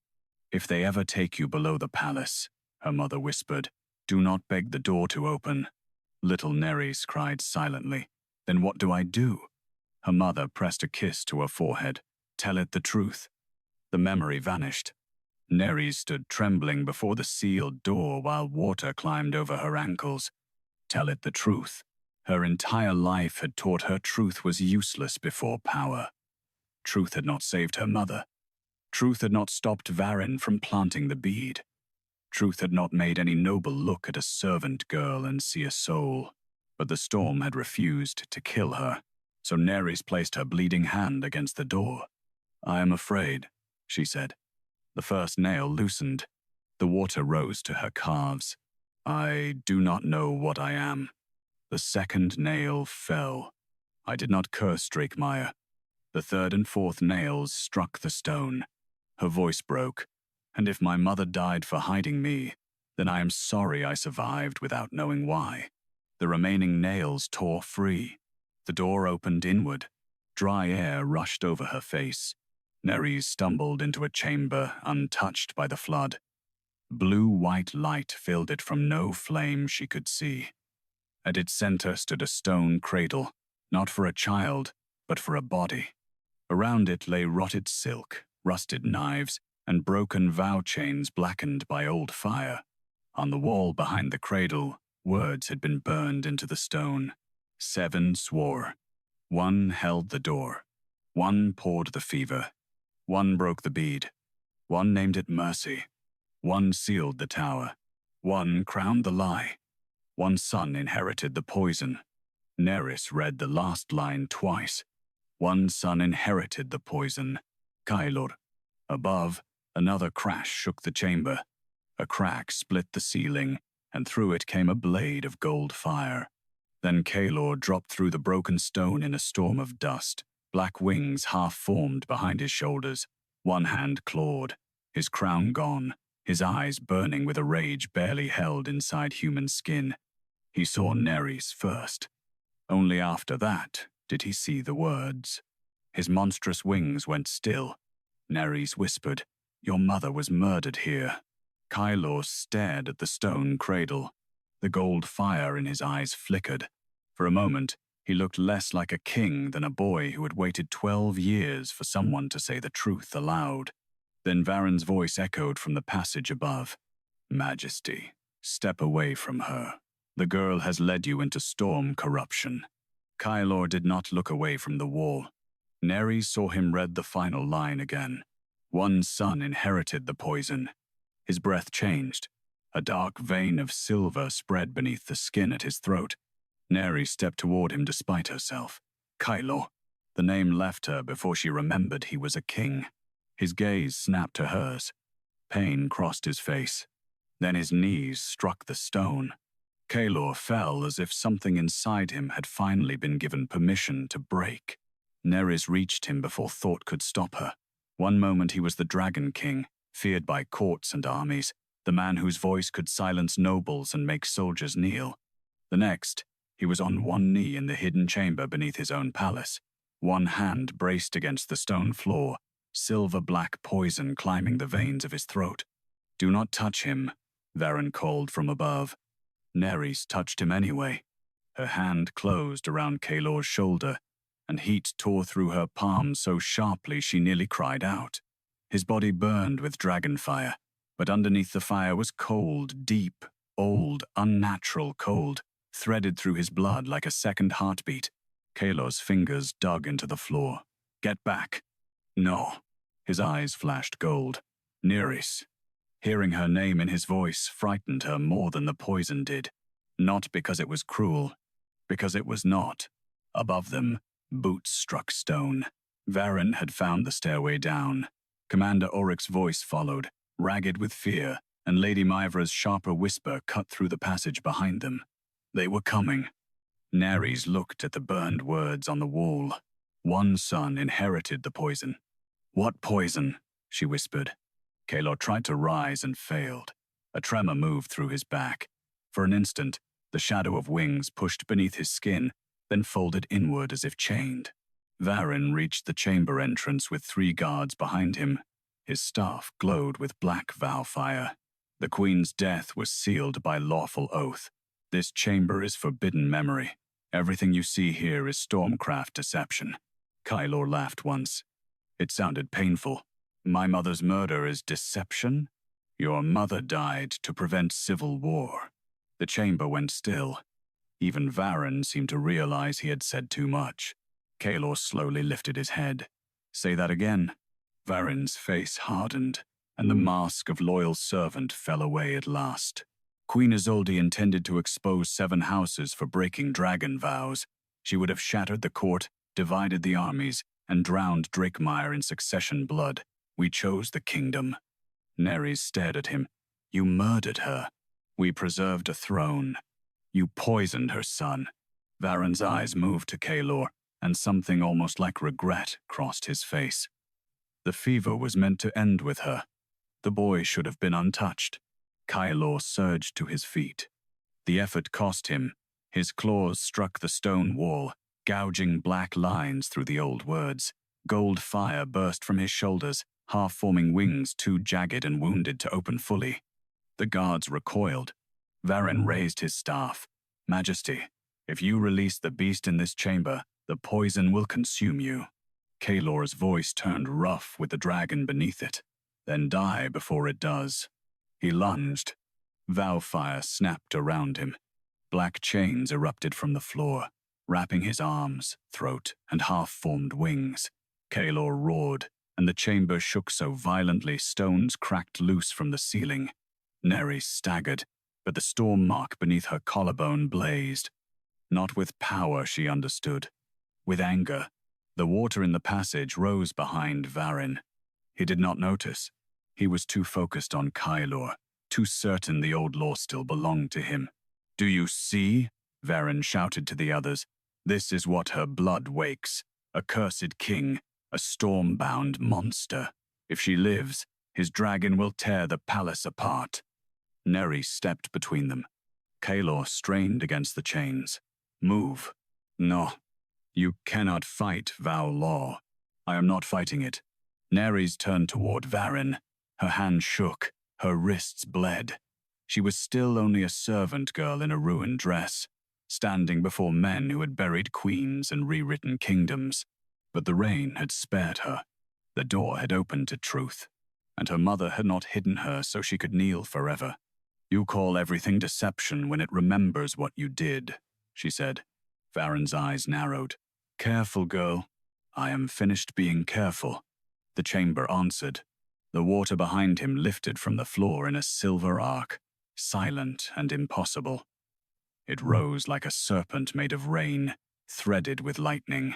"If they ever take you below the palace," her mother whispered, "do not beg the door to open." Little Nerys cried silently. "Then what do I do?" Her mother pressed a kiss to her forehead. "Tell it the truth." The memory vanished. Nerys stood trembling before the sealed door while water climbed over her ankles. "Tell it the truth." Her entire life had taught her truth was useless before power. Truth had not saved her mother. Truth had not stopped Varen from planting the bead. Truth had not made any noble look at a servant girl and see a soul. But the storm had refused to kill her, so Nerys placed her bleeding hand against the door. "I am afraid," she said. The first nail loosened. The water rose to her calves. "I do not know what I am." The second nail fell. I did not curse Drakemire. The third and fourth nails struck the stone. Her voice broke. "And if my mother died for hiding me, then I am sorry I survived without knowing why." The remaining nails tore free. The door opened inward. Dry air rushed over her face. Nerys stumbled into a chamber untouched by the flood. Blue-white light filled it from no flame she could see. At its center stood a stone cradle, not for a child, but for a body. Around it lay rotted silk, rusted knives, and broken vow chains blackened by old fire. On the wall behind the cradle, words had been burned into the stone. 7 swore. 1 held the door. 1 poured the fever. 1 broke the bead. 1 named it mercy. 1 sealed the tower. 1 crowned the lie. 1 son inherited the poison. Nerys read the last line twice. 1 son inherited the poison. Kaelor. Above, another crash shook the chamber. A crack split the ceiling, and through it came a blade of gold fire. Then Kaelor dropped through the broken stone in a storm of dust, black wings half-formed behind his shoulders, 1 hand clawed, his crown gone, his eyes burning with a rage barely held inside human skin. He saw Nerys first. Only after that did he see the words. His monstrous wings went still. Nerys whispered, "Your mother was murdered here." Kaelor stared at the stone cradle. The gold fire in his eyes flickered. For a moment, he looked less like a king than a boy who had waited 12 years for someone to say the truth aloud. Then Varen's voice echoed from the passage above. "Majesty, step away from her. The girl has led you into storm corruption." Kaelor did not look away from the wall. Nerys saw him read the final line again. 1 son inherited the poison. His breath changed. A dark vein of silver spread beneath the skin at his throat. Nerys stepped toward him despite herself. "Kaelor." The name left her before she remembered he was a king. His gaze snapped to hers. Pain crossed his face. Then his knees struck the stone. Kaelor fell as if something inside him had finally been given permission to break. Nerys reached him before thought could stop her. One moment he was the Dragon King, feared by courts and armies, the man whose voice could silence nobles and make soldiers kneel. The next, he was on one knee in the hidden chamber beneath his own palace, 1 hand braced against the stone floor, silver-black poison climbing the veins of his throat. "Do not touch him," Varen called from above. Nerys touched him anyway. Her hand closed around Kaelor's shoulder, and heat tore through her palm so sharply she nearly cried out. His body burned with dragon fire, but underneath the fire was cold, deep, old, unnatural cold, threaded through his blood like a second heartbeat. Kaelor's fingers dug into the floor. "Get back." "No." His eyes flashed gold. "Nerys." Hearing her name in his voice frightened her more than the poison did. Not because it was cruel, because it was not. Above them, boots struck stone. Varen had found the stairway down. Commander Oryx's voice followed, ragged with fear, and Lady Myvra's sharper whisper cut through the passage behind them. They were coming. Nerys looked at the burned words on the wall. 1 son inherited the poison. "What poison?" she whispered. Kaelor tried to rise and failed. A tremor moved through his back. For an instant, the shadow of wings pushed beneath his skin, then folded inward as if chained. Varen reached the chamber entrance with 3 guards behind him. His staff glowed with black vow fire. The queen's death was sealed by lawful oath. This chamber is forbidden memory. Everything you see here is Stormcraft deception. Kaelor laughed once. It sounded painful. My mother's murder is deception? Your mother died to prevent civil war. The chamber went still. Even Varen seemed to realize he had said too much. Kaelor slowly lifted his head. "Say that again." Varen's face hardened, and the mask of loyal servant fell away at last. Queen Isolde intended to expose 7 houses for breaking dragon vows. She would have shattered the court, divided the armies, and drowned Drakemire in succession blood. We chose the kingdom. Nerys stared at him. "You murdered her. We preserved a throne. You poisoned her son." Varen's eyes moved to Kaelor, and something almost like regret crossed his face. The fever was meant to end with her. The boy should have been untouched. Kaelor surged to his feet. The effort cost him. His claws struck the stone wall, gouging black lines through the old words. Gold fire burst from his shoulders, half-forming wings too jagged and wounded to open fully. The guards recoiled. Varen raised his staff. "Majesty, if you release the beast in this chamber, the poison will consume you." Kaelor's voice turned rough with the dragon beneath it. "Then die before it does." He lunged. Vow fire snapped around him. Black chains erupted from the floor, wrapping his arms, throat, and half-formed wings. Kaelor roared, and the chamber shook so violently stones cracked loose from the ceiling. Nerys staggered, but the storm mark beneath her collarbone blazed. Not with power, she understood. With anger. The water in the passage rose behind Varen. He did not notice. He was too focused on Kaelor, too certain the old law still belonged to him. "Do you see?" Varen shouted to the others. "This is what her blood wakes. A cursed king, a storm-bound monster. If she lives, his dragon will tear the palace apart." Nerys stepped between them. Kaelor strained against the chains. "Move." "No. You cannot fight vow law." "I am not fighting it." Nerys turned toward Varen. Her hand shook. Her wrists bled. She was still only a servant girl in a ruined dress, standing before men who had buried queens and rewritten kingdoms. But the rain had spared her. The door had opened to truth, and her mother had not hidden her so she could kneel forever. "You call everything deception when it remembers what you did," she said. Varen's eyes narrowed. "Careful, girl." "I am finished being careful." The chamber answered. The water behind him lifted from the floor in a silver arc, silent and impossible. It rose like a serpent made of rain, threaded with lightning.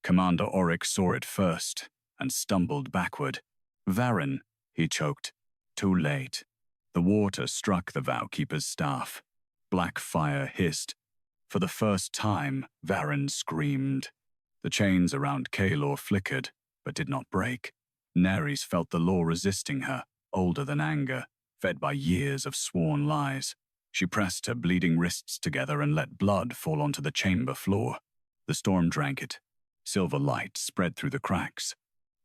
Commander Oryx saw it first and stumbled backward. "Varen," he choked. Too late. The water struck the Vowkeeper's staff. Black fire hissed. For the first time, Varen screamed. The chains around Kaelor flickered, but did not break. Nerys felt the law resisting her, older than anger, fed by years of sworn lies. She pressed her bleeding wrists together and let blood fall onto the chamber floor. The storm drank it. Silver light spread through the cracks.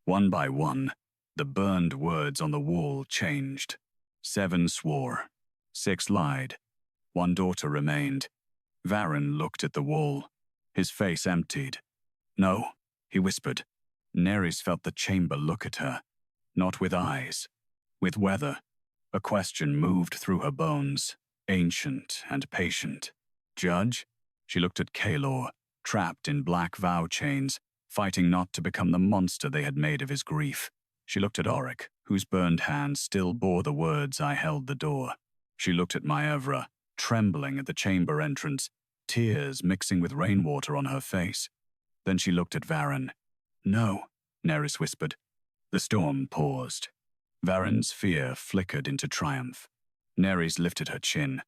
One by one, the burned words on the wall changed. 7 swore. 6 lied. 1 daughter remained. Varen looked at the wall. His face emptied. "No," he whispered. Nerys felt the chamber look at her. Not with eyes. With weather. A question moved through her bones, ancient and patient. "Judge?" She looked at Kaelor, trapped in black vow chains, fighting not to become the monster they had made of his grief. She looked at Oryx, whose burned hand still bore the words, "I held the door." She looked at Maevra, trembling at the chamber entrance, tears mixing with rainwater on her face. Then she looked at Varen. "No," Nerys whispered. The storm paused. Varen's fear flickered into triumph. Nerys lifted her chin.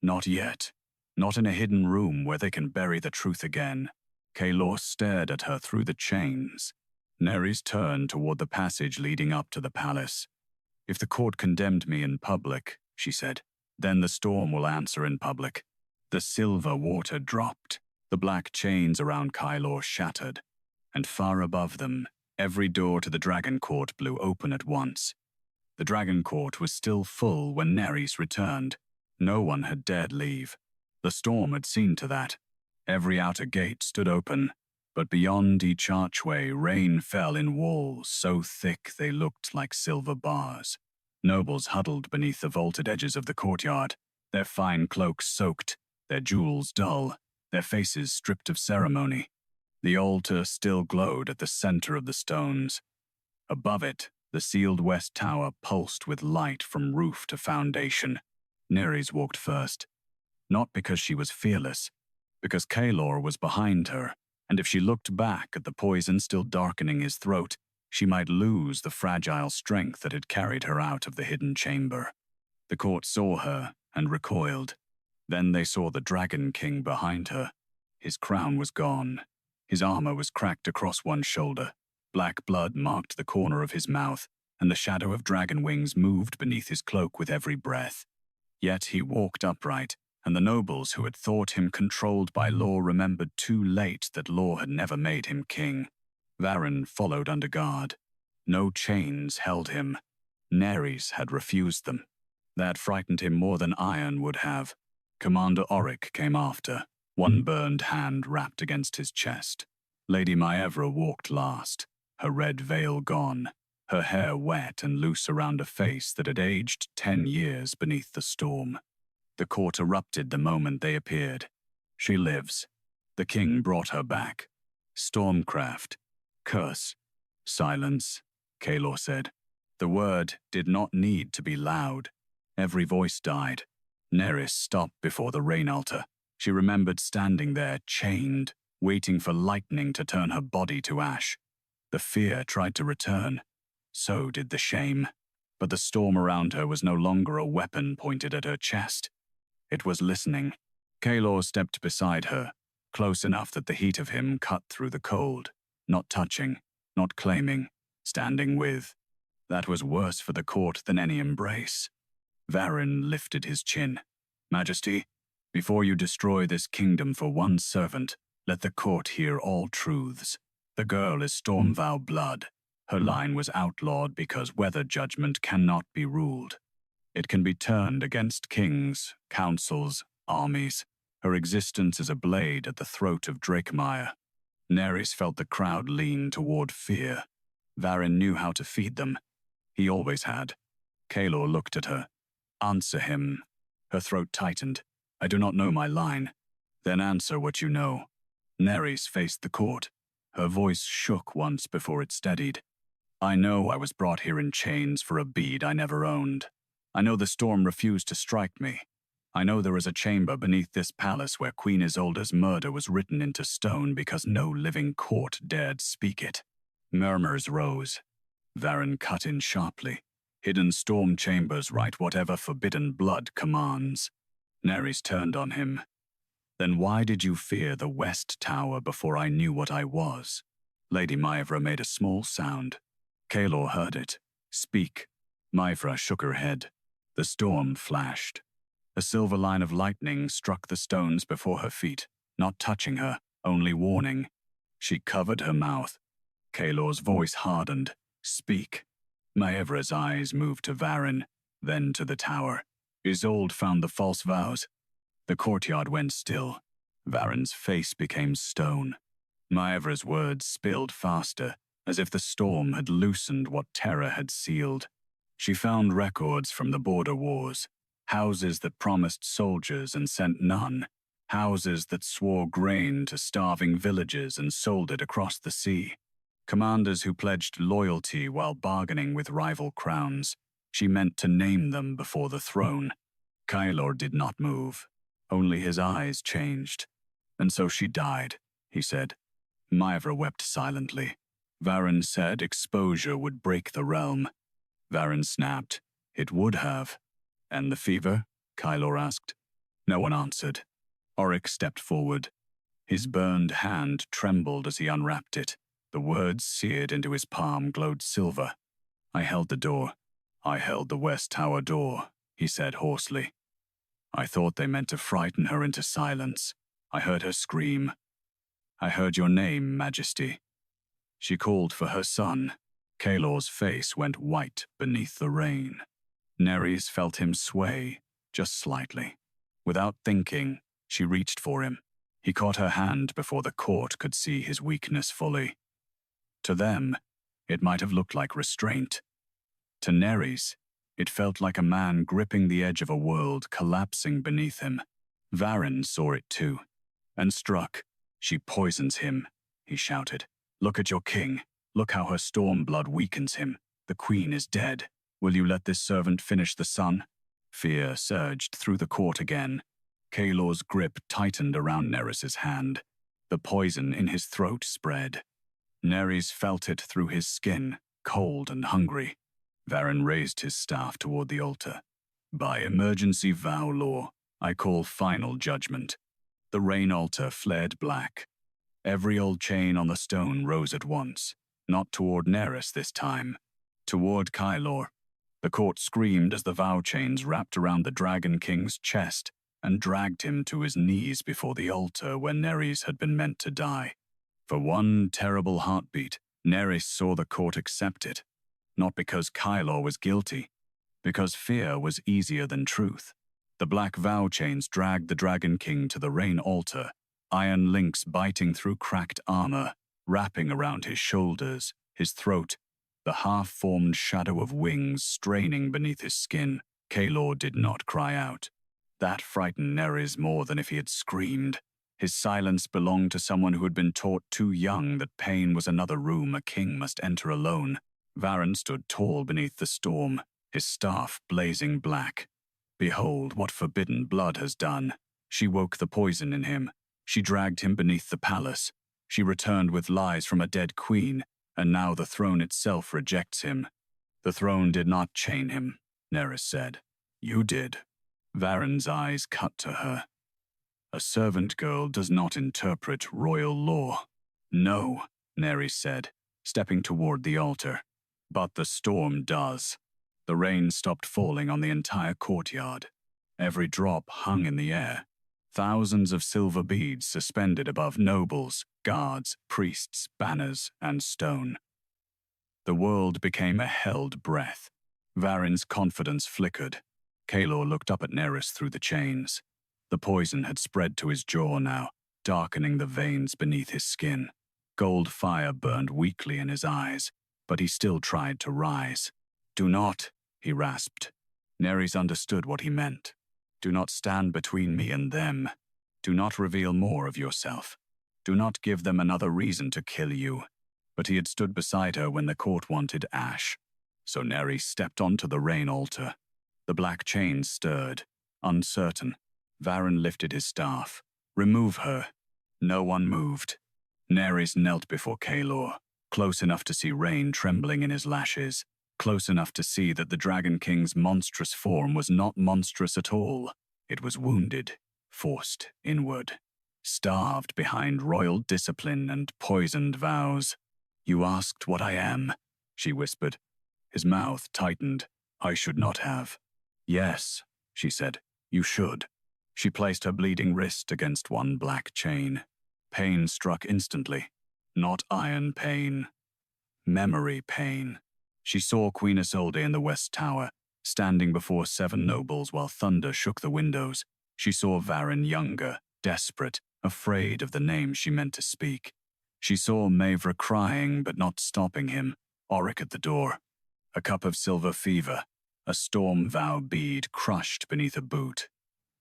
"Not yet. Not in a hidden room where they can bury the truth again." Kaelor stared at her through the chains. Nerys turned toward the passage leading up to the palace. "If the court condemned me in public," she said, "then the storm will answer in public." The silver water dropped. The black chains around Kaelor shattered. And far above them, every door to the Dragon Court blew open at once. The Dragon Court was still full when Nerys returned. No one had dared leave. The storm had seen to that. Every outer gate stood open, but beyond each archway rain fell in walls so thick they looked like silver bars. Nobles huddled beneath the vaulted edges of the courtyard, their fine cloaks soaked, their jewels dull, their faces stripped of ceremony. The altar still glowed at the center of the stones. Above it, the sealed west tower pulsed with light from roof to foundation. Nerys walked first. Not because she was fearless, because Kaelor was behind her, and if she looked back at the poison still darkening his throat, she might lose the fragile strength that had carried her out of the hidden chamber. The court saw her and recoiled. Then they saw the Dragon King behind her. His crown was gone. His armor was cracked across one shoulder. Black blood marked the corner of his mouth, and the shadow of dragon wings moved beneath his cloak with every breath. Yet he walked upright, and the nobles who had thought him controlled by law remembered too late that law had never made him king. Varen followed under guard. No chains held him. Nerys had refused them. That frightened him more than iron would have. Commander Oryx came after, one burned hand wrapped against his chest. Lady Maevra walked last, her red veil gone, her hair wet and loose around a face that had aged 10 years beneath the storm. The court erupted the moment they appeared. She lives. The king brought her back. Stormcraft. Curse. Silence, Kaelor said. The word did not need to be loud. Every voice died. Nerys stopped before the rain altar. She remembered standing there, chained, waiting for lightning to turn her body to ash. The fear tried to return. So did the shame. But the storm around her was no longer a weapon pointed at her chest. It was listening. Kaelor stepped beside her, close enough that the heat of him cut through the cold. Not touching, not claiming, standing with. That was worse for the court than any embrace. Varen lifted his chin. Majesty, before you destroy this kingdom for one servant, let the court hear all truths. The girl is Storm-Vow blood. Her line was outlawed because weather judgment cannot be ruled. It can be turned against kings, councils, armies. Her existence is a blade at the throat of Drakemire. Nerys felt the crowd lean toward fear. Varen knew how to feed them. He always had. Kaelor looked at her. Answer him. Her throat tightened. I do not know my line. Then answer what you know. Nerys faced the court. Her voice shook once before it steadied. I know I was brought here in chains for a bead I never owned. I know the storm refused to strike me. I know there is a chamber beneath this palace where Queen Isolde's murder was written into stone because no living court dared speak it. Murmurs rose. Varen cut in sharply. Hidden storm chambers write whatever forbidden blood commands. Nerys turned on him. Then why did you fear the West Tower before I knew what I was? Lady Maevra made a small sound. Kaelor heard it. Speak. Maevra shook her head. The storm flashed. A silver line of lightning struck the stones before her feet, not touching her, only warning. She covered her mouth. Kaelor's voice hardened. Speak. Maevra's eyes moved to Varen, then to the tower. Isolde found the false vows. The courtyard went still. Varen's face became stone. Maevra's words spilled faster, as if the storm had loosened what terror had sealed. She found records from the border wars. Houses that promised soldiers and sent none. Houses that swore grain to starving villages and sold it across the sea. Commanders who pledged loyalty while bargaining with rival crowns. She meant to name them before the throne. Kaelor did not move. Only his eyes changed. And so she died, he said. Maevra wept silently. Varen said exposure would break the realm. Varen snapped. It would have. And the fever? Kaelor asked. No one answered. Oryx stepped forward. His burned hand trembled as he unwrapped it. The words seared into his palm glowed silver. I held the door. I held the West Tower door, he said hoarsely. I thought they meant to frighten her into silence. I heard her scream. I heard your name, Majesty. She called for her son. Kaelor's face went white beneath the rain. Nerys felt him sway, just slightly. Without thinking, she reached for him. He caught her hand before the court could see his weakness fully. To them, it might have looked like restraint. To Nerys, it felt like a man gripping the edge of a world collapsing beneath him. Varen saw it too, and struck. "She poisons him," he shouted. "Look at your king. Look how her storm blood weakens him. The queen is dead. Will you let this servant finish the son?" Fear surged through the court again. Kaelor's grip tightened around Nerys's hand. The poison in his throat spread. Nerys felt it through his skin, cold and hungry. Varen raised his staff toward the altar. "By emergency vow law, I call final judgment." The rain altar flared black. Every old chain on the stone rose at once, not toward Nerys this time, toward Kaelor. The court screamed as the vow chains wrapped around the Dragon King's chest and dragged him to his knees before the altar where Nerys had been meant to die. For one terrible heartbeat, Nerys saw the court accept it, not because Kaelor was guilty, because fear was easier than truth. The black vow chains dragged the Dragon King to the rain altar, iron links biting through cracked armor, wrapping around his shoulders, his throat, the half-formed shadow of wings straining beneath his skin. Kaelor did not cry out. That frightened Nerys more than if he had screamed. His silence belonged to someone who had been taught too young that pain was another room a king must enter alone. Varen stood tall beneath the storm, his staff blazing black. "Behold what forbidden blood has done." She woke the poison in him. She dragged him beneath the palace. She returned with lies from a dead queen, and now the throne itself rejects him. "The throne did not chain him," Nerys said. "You did." Varen's eyes cut to her. "A servant girl does not interpret royal law." "No," Nerys said, stepping toward the altar. "But the storm does." The rain stopped falling on the entire courtyard. Every drop hung in the air. Thousands of silver beads suspended above nobles, guards, priests, banners, and stone. The world became a held breath. Varen's confidence flickered. Kaelor looked up at Nerys through the chains. The poison had spread to his jaw now, darkening the veins beneath his skin. Gold fire burned weakly in his eyes, but he still tried to rise. "Do not," he rasped. Nerys understood what he meant. "Do not stand between me and them. Do not reveal more of yourself. Do not give them another reason to kill you." But he had stood beside her when the court wanted ash. So Nerys stepped onto the rain altar. The black chains stirred, uncertain. Varen lifted his staff. "Remove her." No one moved. Nerys knelt before Kaelor, close enough to see rain trembling in his lashes, close enough to see that the Dragon King's monstrous form was not monstrous at all. It was wounded, forced inward, starved behind royal discipline and poisoned vows. "You asked what I am," she whispered. His mouth tightened. "I should not have." "Yes," she said, "you should." She placed her bleeding wrist against one black chain. Pain struck instantly. Not iron pain. Memory pain. She saw Queen Isolde in the West Tower, standing before 7 nobles while thunder shook the windows. She saw Varen younger, desperate, afraid of the name she meant to speak. She saw Maevra crying but not stopping him, Auric at the door. A cup of silver fever, a Storm-Vow bead crushed beneath a boot.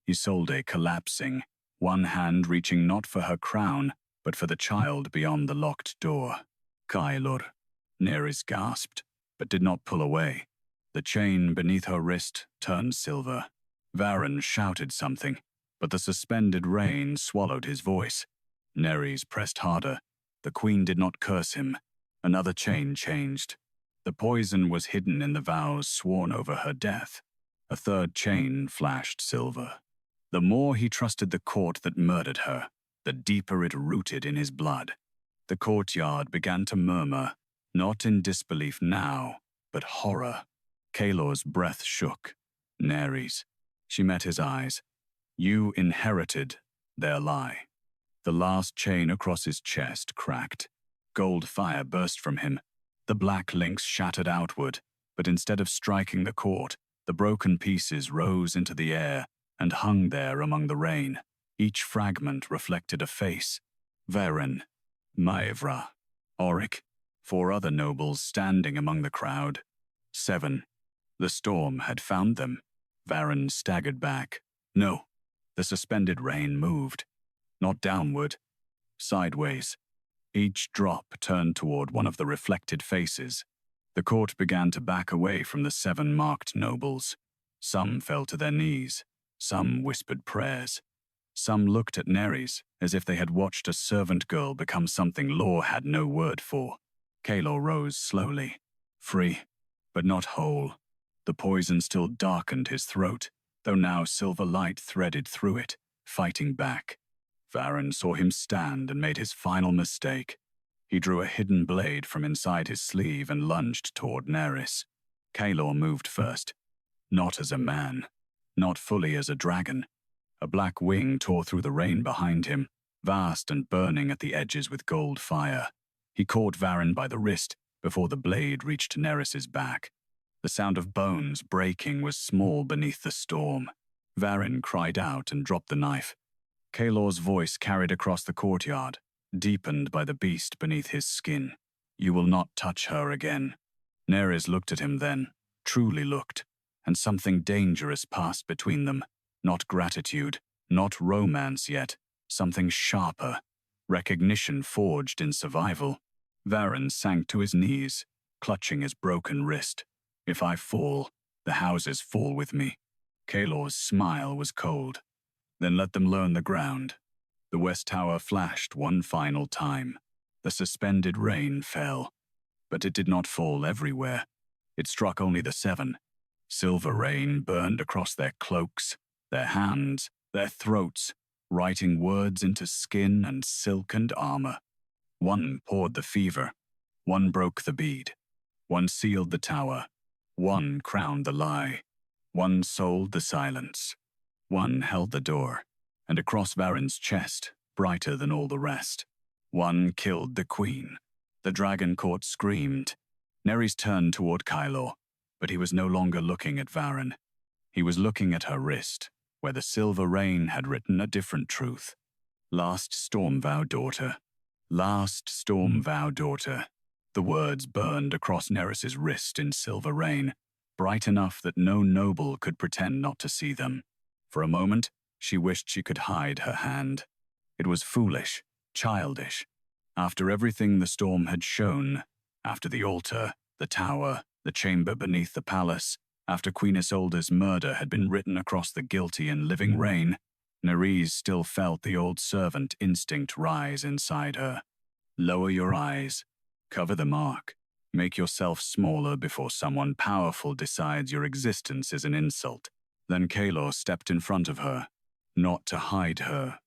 Isolde collapsing, one hand reaching not for her crown, but for the child beyond the locked door. "Kaelor," Nerys gasped, but did not pull away. The chain beneath her wrist turned silver. Varen shouted something, but the suspended rain swallowed his voice. Nerys pressed harder. The queen did not curse him. Another chain changed. The poison was hidden in the vows sworn over her death. A third chain flashed silver. The more he trusted the court that murdered her, the deeper it rooted in his blood. The courtyard began to murmur, not in disbelief now, but horror. Kaelor's breath shook. "Nerys." She met his eyes. "You inherited their lie." The last chain across his chest cracked. Gold fire burst from him. The black links shattered outward, but instead of striking the court, the broken pieces rose into the air and hung there among the rain. Each fragment reflected a face. Varen, Maevra, Auric, 4 other nobles standing among the crowd. 7. The storm had found them. Varen staggered back. "No." The suspended rain moved, not downward, sideways. Each drop turned toward one of the reflected faces. The court began to back away from the 7 marked nobles. Some fell to their knees. Some whispered prayers. Some looked at Nerys as if they had watched a servant girl become something law had no word for. Kaelor rose slowly, free, but not whole. The poison still darkened his throat, though now silver light threaded through it, fighting back. Varen saw him stand and made his final mistake. He drew a hidden blade from inside his sleeve and lunged toward Nerys. Kaelor moved first. Not as a man. Not fully as a dragon. A black wing tore through the rain behind him, vast and burning at the edges with gold fire. He caught Varen by the wrist before the blade reached Nerys's back. The sound of bones breaking was small beneath the storm. Varen cried out and dropped the knife. Kaelor's voice carried across the courtyard, deepened by the beast beneath his skin. "You will not touch her again." Nerys looked at him then, truly looked, and something dangerous passed between them. Not gratitude, not romance yet, something sharper. Recognition forged in survival. Varen sank to his knees, clutching his broken wrist. "If I fall, the houses fall with me." Kaelor's smile was cold. "Then let them learn the ground." The west tower flashed one final time. The suspended rain fell, but it did not fall everywhere. It struck only the 7. Silver rain burned across their cloaks, their hands, their throats, writing words into skin and silk and armor. One poured the fever. One broke the bead. One sealed the tower. One crowned the lie. One sold the silence. One held the door, and across Varen's chest, brighter than all the rest, one killed the queen. The dragon court screamed. Nerys turned toward Kaelor, but he was no longer looking at Varen. He was looking at her wrist, where the silver rain had written a different truth. "Last Storm-Vow daughter. Last Storm-Vow daughter." The words burned across Nerys's wrist in silver rain, bright enough that no noble could pretend not to see them. For a moment, she wished she could hide her hand. It was foolish, childish. After everything the storm had shown, after the altar, the tower, the chamber beneath the palace, after Queen Isolde's murder had been written across the guilty in living rain, Nerys still felt the old servant instinct rise inside her. Lower your eyes. Cover the mark. Make yourself smaller before someone powerful decides your existence is an insult. Then Kaelor stepped in front of her, not to hide her,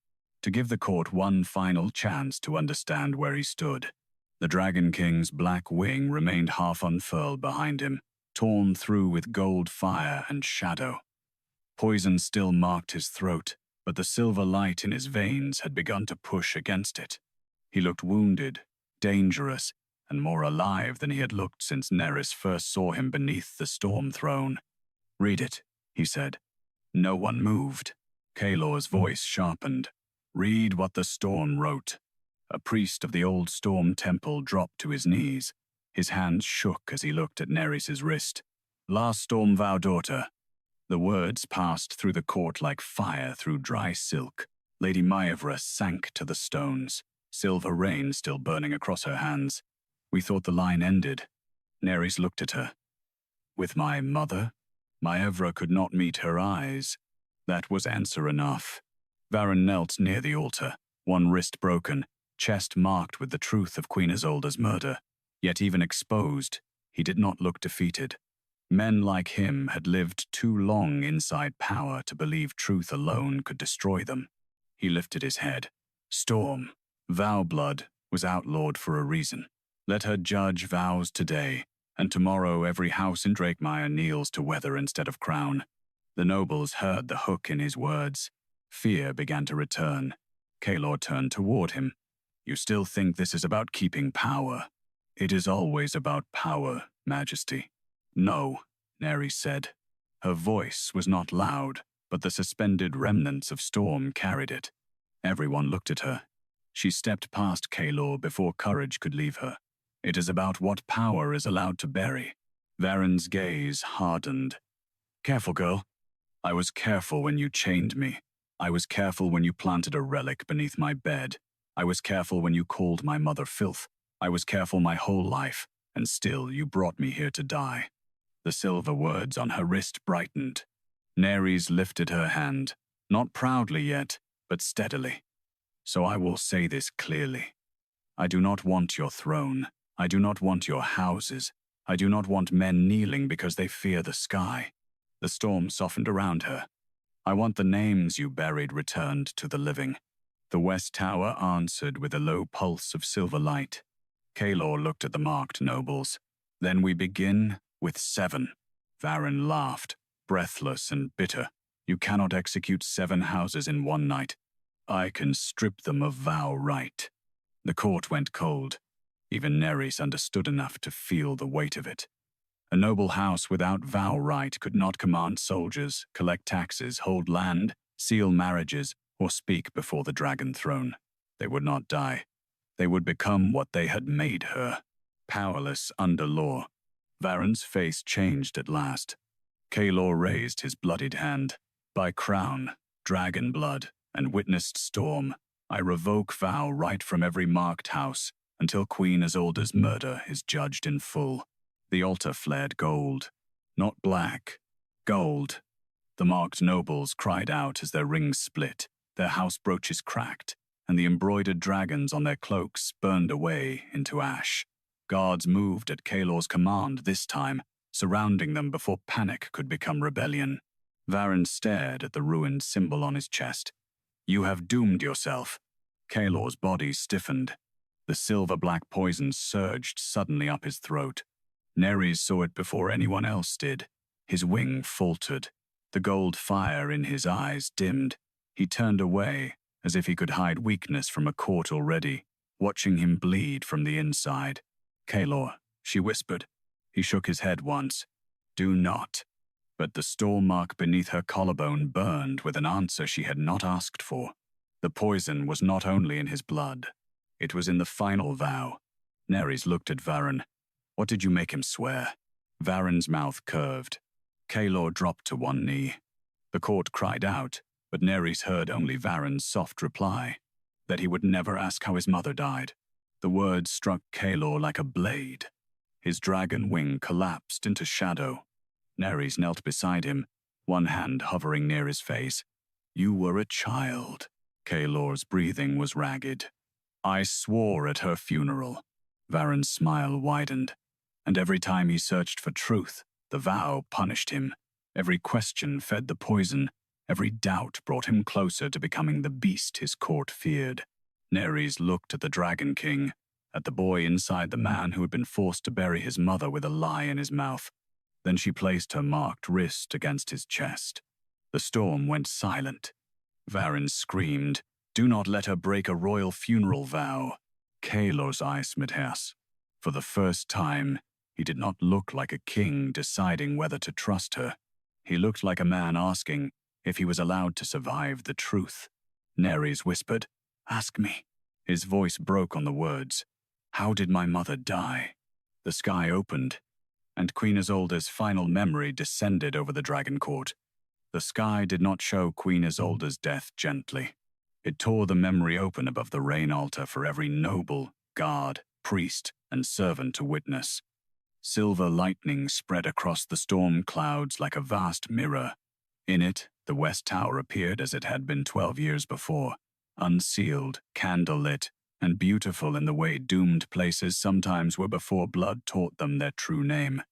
to give the court one final chance to understand where he stood. The Dragon King's black wing remained half unfurled behind him, torn through with gold fire and shadow. Poison still marked his throat, but the silver light in his veins had begun to push against it. He looked wounded, dangerous, and more alive than he had looked since Nerys first saw him beneath the storm throne. "Read it," he said. No one moved. Kaelor's voice sharpened. "Read what the storm wrote." A priest of the old storm temple dropped to his knees. His hands shook as he looked at Nerys' wrist. "Last Storm-Vow daughter." The words passed through the court like fire through dry silk. Lady Maevra sank to the stones, silver rain still burning across her hands. "We thought the line ended." Nerys looked at her. "With my mother?" Maevra could not meet her eyes. That was answer enough. Varen knelt near the altar, one wrist broken, chest marked with the truth of Queen Isolde's murder. Yet even exposed, he did not look defeated. Men like him had lived too long inside power to believe truth alone could destroy them. He lifted his head. Storm, vow blood, was outlawed for a reason. Let her judge vows today, and tomorrow every house in Drakemire kneels to weather instead of crown. The nobles heard the hook in his words. Fear began to return. Kaelor turned toward him. "You still think this is about keeping power?" "It is always about power, Majesty." "No," Nerys said. Her voice was not loud, but the suspended remnants of storm carried it. Everyone looked at her. She stepped past Kaelor before courage could leave her. "It is about what power is allowed to bury." Varen's gaze hardened. "Careful, girl. I was careful when you chained me. I was careful when you planted a relic beneath my bed. I was careful when you called my mother filth. I was careful my whole life, and still you brought me here to die." The silver words on her wrist brightened. Nerys lifted her hand, not proudly yet, but steadily. "So I will say this clearly. I do not want your throne. I do not want your houses. I do not want men kneeling because they fear the sky." The storm softened around her. "I want the names you buried returned to the living." The West Tower answered with a low pulse of silver light. Kaelor looked at the marked nobles. "Then we begin with 7. Varen laughed, breathless and bitter. "You cannot execute 7 houses in one night. I can strip them of vow right." The court went cold. Even Nerys understood enough to feel the weight of it. A noble house without vow right could not command soldiers, collect taxes, hold land, seal marriages, or speak before the dragon throne. They would not die. They would become what they had made her, powerless under law. Varen's face changed at last. Kaelor raised his bloodied hand. "By crown, dragon blood, and witnessed storm, I revoke vow right from every marked house until Queen Isolde's murder is judged in full." The altar flared gold, not black, gold. The marked nobles cried out as their rings split, their house brooches cracked, and the embroidered dragons on their cloaks burned away into ash. Guards moved at Kaelor's command this time, surrounding them before panic could become rebellion. Varen stared at the ruined symbol on his chest. "You have doomed yourself." Kaelor's body stiffened. The silver-black poison surged suddenly up his throat. Nerys saw it before anyone else did. His wing faltered. The gold fire in his eyes dimmed. He turned away, as if he could hide weakness from a court already, watching him bleed from the inside. "Kaelor," she whispered. He shook his head once. "Do not." But the storm mark beneath her collarbone burned with an answer she had not asked for. The poison was not only in his blood. It was in the final vow. Nerys looked at Varen. "What did you make him swear?" Varen's mouth curved. Kaelor dropped to one knee. The court cried out, but Nerys heard only Varen's soft reply, that he would never ask how his mother died. The words struck Kaelor like a blade. His dragon wing collapsed into shadow. Nerys knelt beside him, one hand hovering near his face. "You were a child." Kaelor's breathing was ragged. "I swore at her funeral." Varen's smile widened. And every time he searched for truth, the vow punished him. Every question fed the poison. Every doubt brought him closer to becoming the beast his court feared. Nerys looked at the Dragon King, at the boy inside the man who had been forced to bury his mother with a lie in his mouth. Then she placed her marked wrist against his chest. The storm went silent. Varen screamed, "Do not let her break a royal funeral vow." Kaelor's eyes met hers. For the first time, he did not look like a king deciding whether to trust her. He looked like a man asking if he was allowed to survive the truth. Nerys whispered, "Ask me." His voice broke on the words. "How did my mother die?" The sky opened, and Queen Isolde's final memory descended over the dragon court. The sky did not show Queen Isolde's death gently. It tore the memory open above the rain altar for every noble, guard, priest, and servant to witness. Silver lightning spread across the storm clouds like a vast mirror. In it, the West Tower appeared as it had been 12 years before, unsealed, candlelit, and beautiful in the way doomed places sometimes were before blood taught them their true name.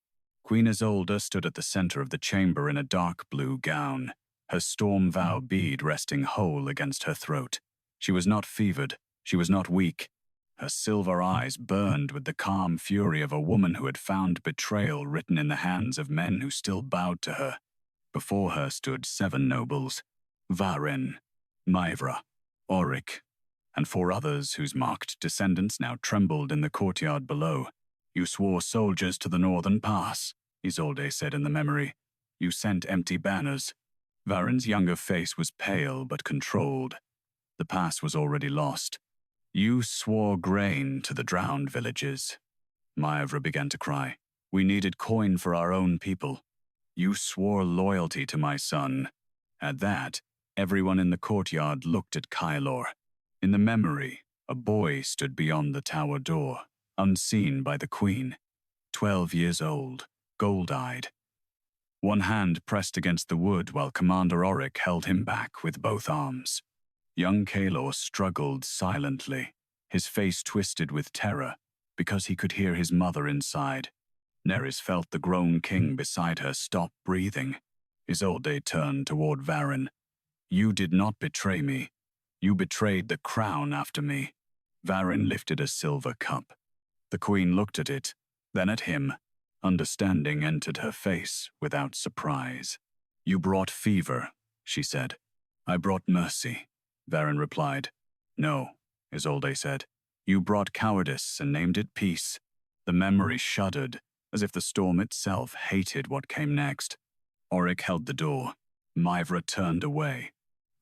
Queen Isolde stood at the center of the chamber in a dark blue gown, her Storm-Vow bead resting whole against her throat. She was not fevered, she was not weak. Her silver eyes burned with the calm fury of a woman who had found betrayal written in the hands of men who still bowed to her. Before her stood 7 nobles, Varen, Maevra, Auric, and 4 others whose marked descendants now trembled in the courtyard below. "You swore soldiers to the northern pass," Isolde said in the memory. "You sent empty banners." Varen's younger face was pale but controlled. The pass was already lost. "You swore grain to the drowned villages." Maevra began to cry. "We needed coin for our own people." "You swore loyalty to my son." At that, Everyone in the courtyard looked at Kaelor. In the memory, a boy stood beyond the tower door, unseen by the queen, 12 years old, gold-eyed. One hand pressed against the wood while Commander Oryx held him back with both arms. Young Kaelor struggled silently, his face twisted with terror, because he could hear his mother inside. Nerys felt the grown king beside her stop breathing. Isolde turned toward Varen. "You did not betray me. You betrayed the crown after me." Varen lifted a silver cup. The queen looked at it, then at him. Understanding entered her face without surprise. "You brought fever," she said. "I brought mercy," Varen replied. "No," Isolde said. "You brought cowardice and named it peace." The memory shuddered, as if the storm itself hated what came next. Oryx held the door. Mivra turned away.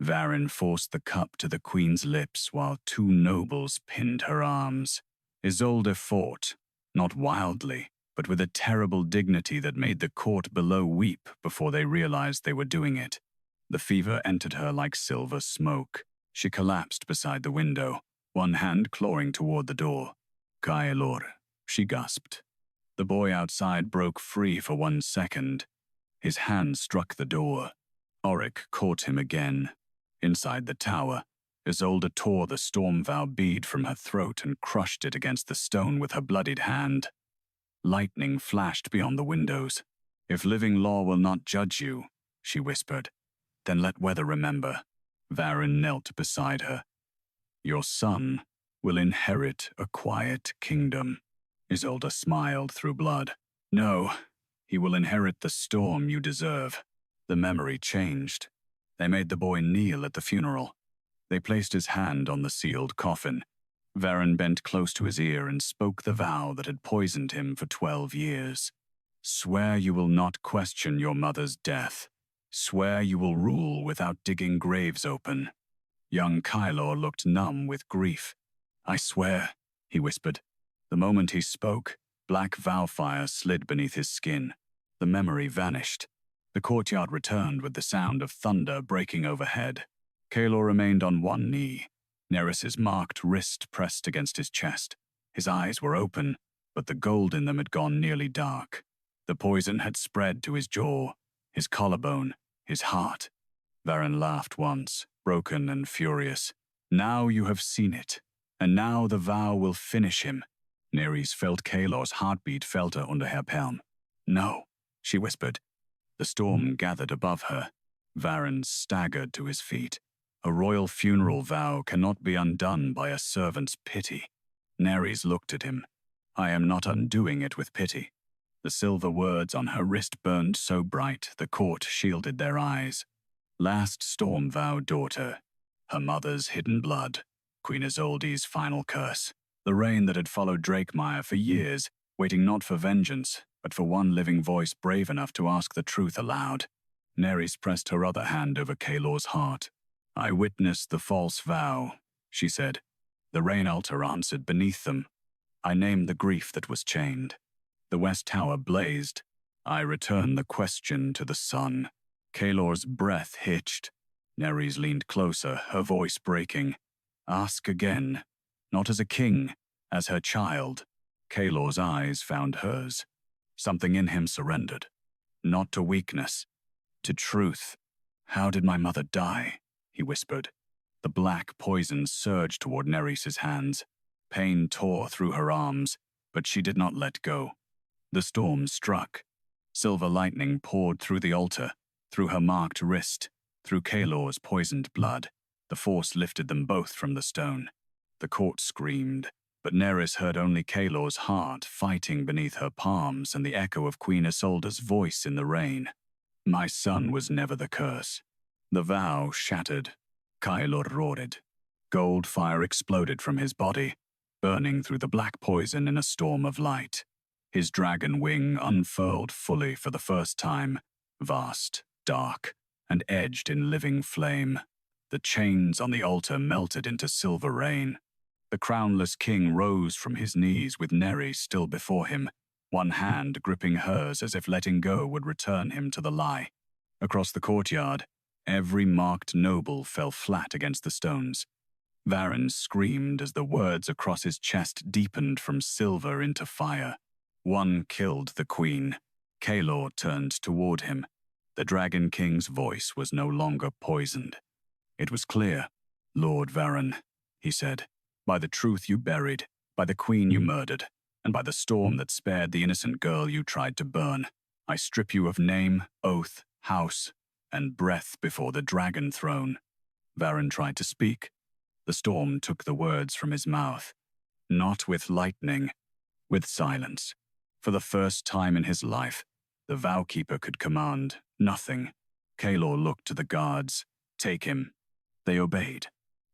Varen forced the cup to the queen's lips while two nobles pinned her arms. Isolde fought, not wildly, but with a terrible dignity that made the court below weep before they realized they were doing it. The fever entered her like silver smoke. She collapsed beside the window, one hand clawing toward the door. "Kaelor," she gasped. The boy outside broke free for 1 second. His hand struck the door. Oryx caught him again. Inside the tower, Isolde tore the Storm-Vow bead from her throat and crushed it against the stone with her bloodied hand. Lightning flashed beyond the windows. "If living law will not judge you," she whispered, "then let weather remember." Varen knelt beside her. "Your son will inherit a quiet kingdom." Isolde smiled through blood. "No, he will inherit the storm you deserve." The memory changed. They made the boy kneel at the funeral. They placed his hand on the sealed coffin. Varen bent close to his ear and spoke the vow that had poisoned him for 12 years. "Swear you will not question your mother's death. Swear you will rule without digging graves open." Young Kaelor looked numb with grief. "I swear," he whispered. The moment he spoke, black vow fire slid beneath his skin. The memory vanished. The courtyard returned with the sound of thunder breaking overhead. Kaelor remained on one knee, Nerys's marked wrist pressed against his chest. His eyes were open, but the gold in them had gone nearly dark. The poison had spread to his jaw, his collarbone, his heart. Varen laughed once, broken and furious. "Now you have seen it, and now the vow will finish him." Nerys felt Kaelor's heartbeat falter under her palm. "No," she whispered. The storm gathered above her. Varen staggered to his feet. A royal funeral vow cannot be undone by a servant's pity. Nerys looked at him. "I am not undoing it with pity." The silver words on her wrist burned so bright the court shielded their eyes. "Last Storm-Vow daughter, her mother's hidden blood, Queen Isolde's final curse, the reign that had followed Drakemire for years, waiting not for vengeance, but for one living voice brave enough to ask the truth aloud." Nerys pressed her other hand over Kaelor's heart. "I witnessed the false vow," she said. The rain altar answered beneath them. I named the grief that was chained. The west tower blazed. I returned the question to the sun. Kaelor's breath hitched. Nerys leaned closer, her voice breaking. "Ask again, not as a king, as her child." Kaelor's eyes found hers. Something in him surrendered. Not to weakness, to truth. "How did my mother die?" he whispered. The black poison surged toward Nerys' hands. Pain tore through her arms, but she did not let go. The storm struck. Silver lightning poured through the altar, through her marked wrist, through Kaelor's poisoned blood. The force lifted them both from the stone. The court screamed, but Nerys heard only Kaelor's heart fighting beneath her palms and the echo of Queen Isolde's voice in the rain. "My son was never the curse." The vow shattered. Kaelor roared. Gold fire exploded from his body, burning through the black poison in a storm of light. His dragon wing unfurled fully for the first time, vast, dark, and edged in living flame. The chains on the altar melted into silver rain. The crownless king rose from his knees with Nerys still before him, one hand gripping hers as if letting go would return him to the lie. Across the courtyard, Every marked noble fell flat against the stones. Varen screamed as the words across his chest deepened from silver into fire. One killed the queen. Kaelor turned toward him. The Dragon King's voice was no longer poisoned. It was clear. "Lord Varen," he said, "by the truth you buried, by the queen you murdered, and by the storm that spared the innocent girl you tried to burn, I strip you of name, oath, house, and breath before the dragon throne." Varen tried to speak. The storm took the words from his mouth. Not with lightning, with silence. For the first time in his life, the Vowkeeper could command nothing. Kaelor looked to the guards. "Take him." They obeyed.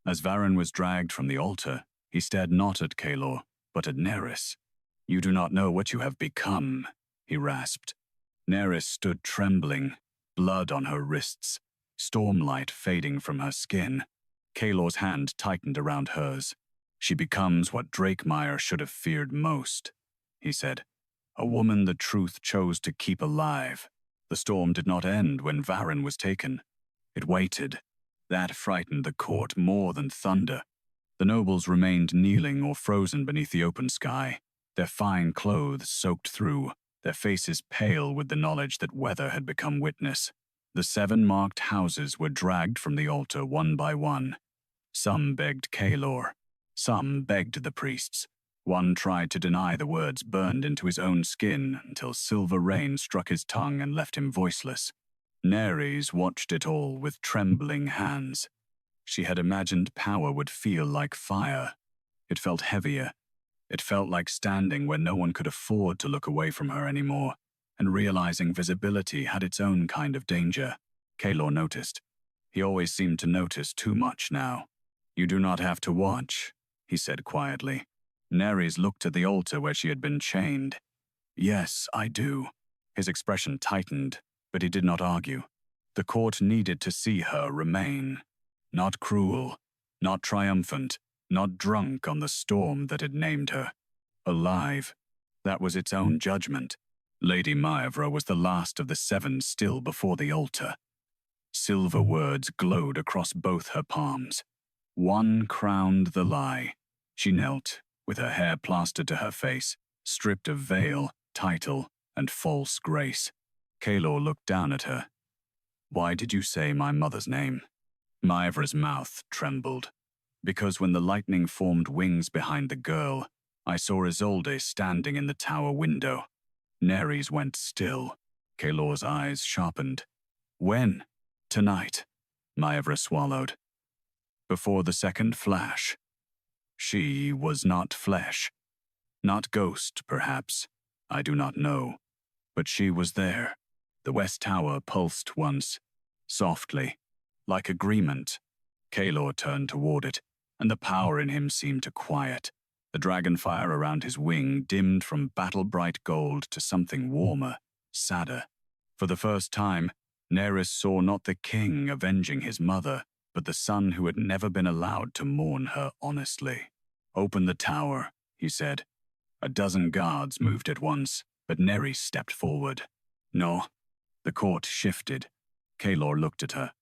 As Varen was dragged from the altar, he stared not at Kaelor, but at Nerys. "You do not know what you have become," he rasped. Nerys stood trembling, blood on her wrists, stormlight fading from her skin. Kaelor's hand tightened around hers. "She becomes what Drakemire should have feared most," he said. "A woman the truth chose to keep alive." The storm did not end when Varen was taken. It waited. That frightened the court more than thunder. The nobles remained kneeling or frozen beneath the open sky, their fine clothes soaked through, their faces pale with the knowledge that weather had become witness. The 7 marked houses were dragged from the altar one by one. Some begged Kaelor. Some begged the priests. One tried to deny the words burned into his own skin until silver rain struck his tongue and left him voiceless. Nerys watched it all with trembling hands. She had imagined power would feel like fire. It felt heavier. It felt like standing where no one could afford to look away from her anymore, and realizing visibility had its own kind of danger. Kaelor noticed. He always seemed to notice too much now. "You do not have to watch," he said quietly. Nerys looked at the altar where she had been chained. "Yes, I do." His expression tightened, but he did not argue. The court needed to see her remain. Not cruel, not triumphant, not drunk on the storm that had named her. Alive. That was its own judgment. Lady Maevra was the last of the 7 still before the altar. Silver words glowed across both her palms. One crowned the lie. She knelt, with her hair plastered to her face, stripped of veil, title, and false grace. Kaelor looked down at her. "Why did you say my mother's name?" Maevra's mouth trembled. "Because when the lightning formed wings behind the girl, I saw Isolde standing in the tower window." Nerys went still. Kaelor's eyes sharpened. "When?" "Tonight," Maevra swallowed. "Before the second flash." She was not flesh. Not ghost, perhaps. I do not know. But she was there. The West Tower pulsed once, softly, like agreement. Kaelor turned toward it, and the power in him seemed to quiet. The dragonfire around his wing dimmed from battle-bright gold to something warmer, sadder. For the first time, Nerys saw not the king avenging his mother, but the son who had never been allowed to mourn her honestly. "Open the tower," he said. A dozen guards moved at once, but Nerys stepped forward. "No." The court shifted. Kaelor looked at her.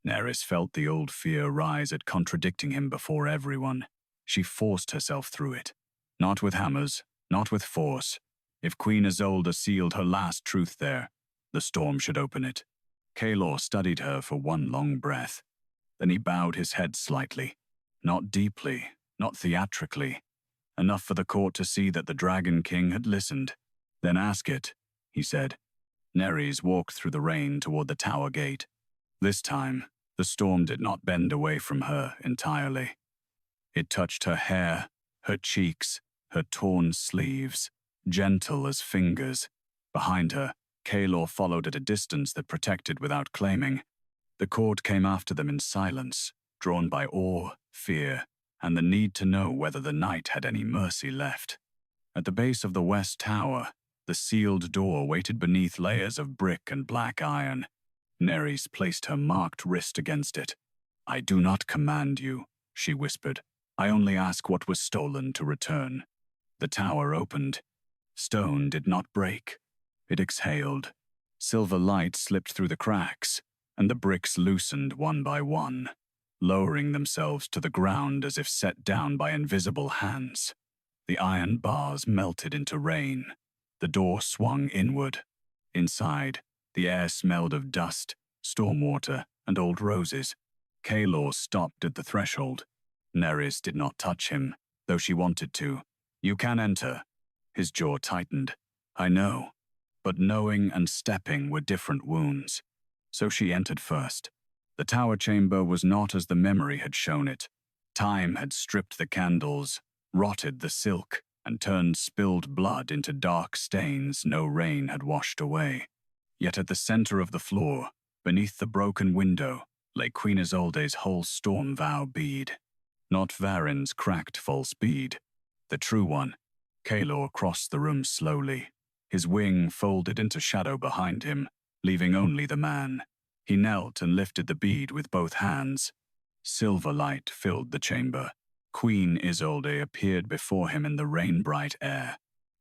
Nerys felt the old fear rise at contradicting him before everyone. She forced herself through it. Not with hammers, not with force. If Queen Isolde sealed her last truth there, the storm should open it. Kaelor studied her for one long breath. Then he bowed his head slightly. Not deeply, not theatrically. Enough for the court to see that the Dragon King had listened. "Then ask it," he said. Nerys walked through the rain toward the tower gate. This time, the storm did not bend away from her entirely. It touched her hair, her cheeks, her torn sleeves, gentle as fingers. Behind her, Kaelor followed at a distance that protected without claiming. The court came after them in silence, drawn by awe, fear, and the need to know whether the night had any mercy left. At the base of the West Tower, the sealed door waited beneath layers of brick and black iron. Nerys placed her marked wrist against it. "I do not command you," she whispered. "I only ask what was stolen to return." The tower opened. Stone did not break. It exhaled. Silver light slipped through the cracks. and the bricks loosened one by one, lowering themselves to the ground as if set down by invisible hands. The iron bars melted into rain. The door swung inward. Inside, the air smelled of dust, storm water, and old roses. Kaelor stopped at the threshold. Nerys did not touch him, though she wanted to. "You can enter." His jaw tightened. "I know." But knowing and stepping were different wounds. So she entered first. The tower chamber was not as the memory had shown it. Time had stripped the candles, rotted the silk, and turned spilled blood into dark stains no rain had washed away. Yet at the center of the floor, beneath the broken window, lay Queen Isolde's whole Storm-Vow bead. Not Varen's cracked false bead. The true one. Kaelor crossed the room slowly. His wing folded into shadow behind him, leaving only the man. He knelt and lifted the bead with both hands. Silver light filled the chamber. Queen Isolde appeared before him in the rain-bright air.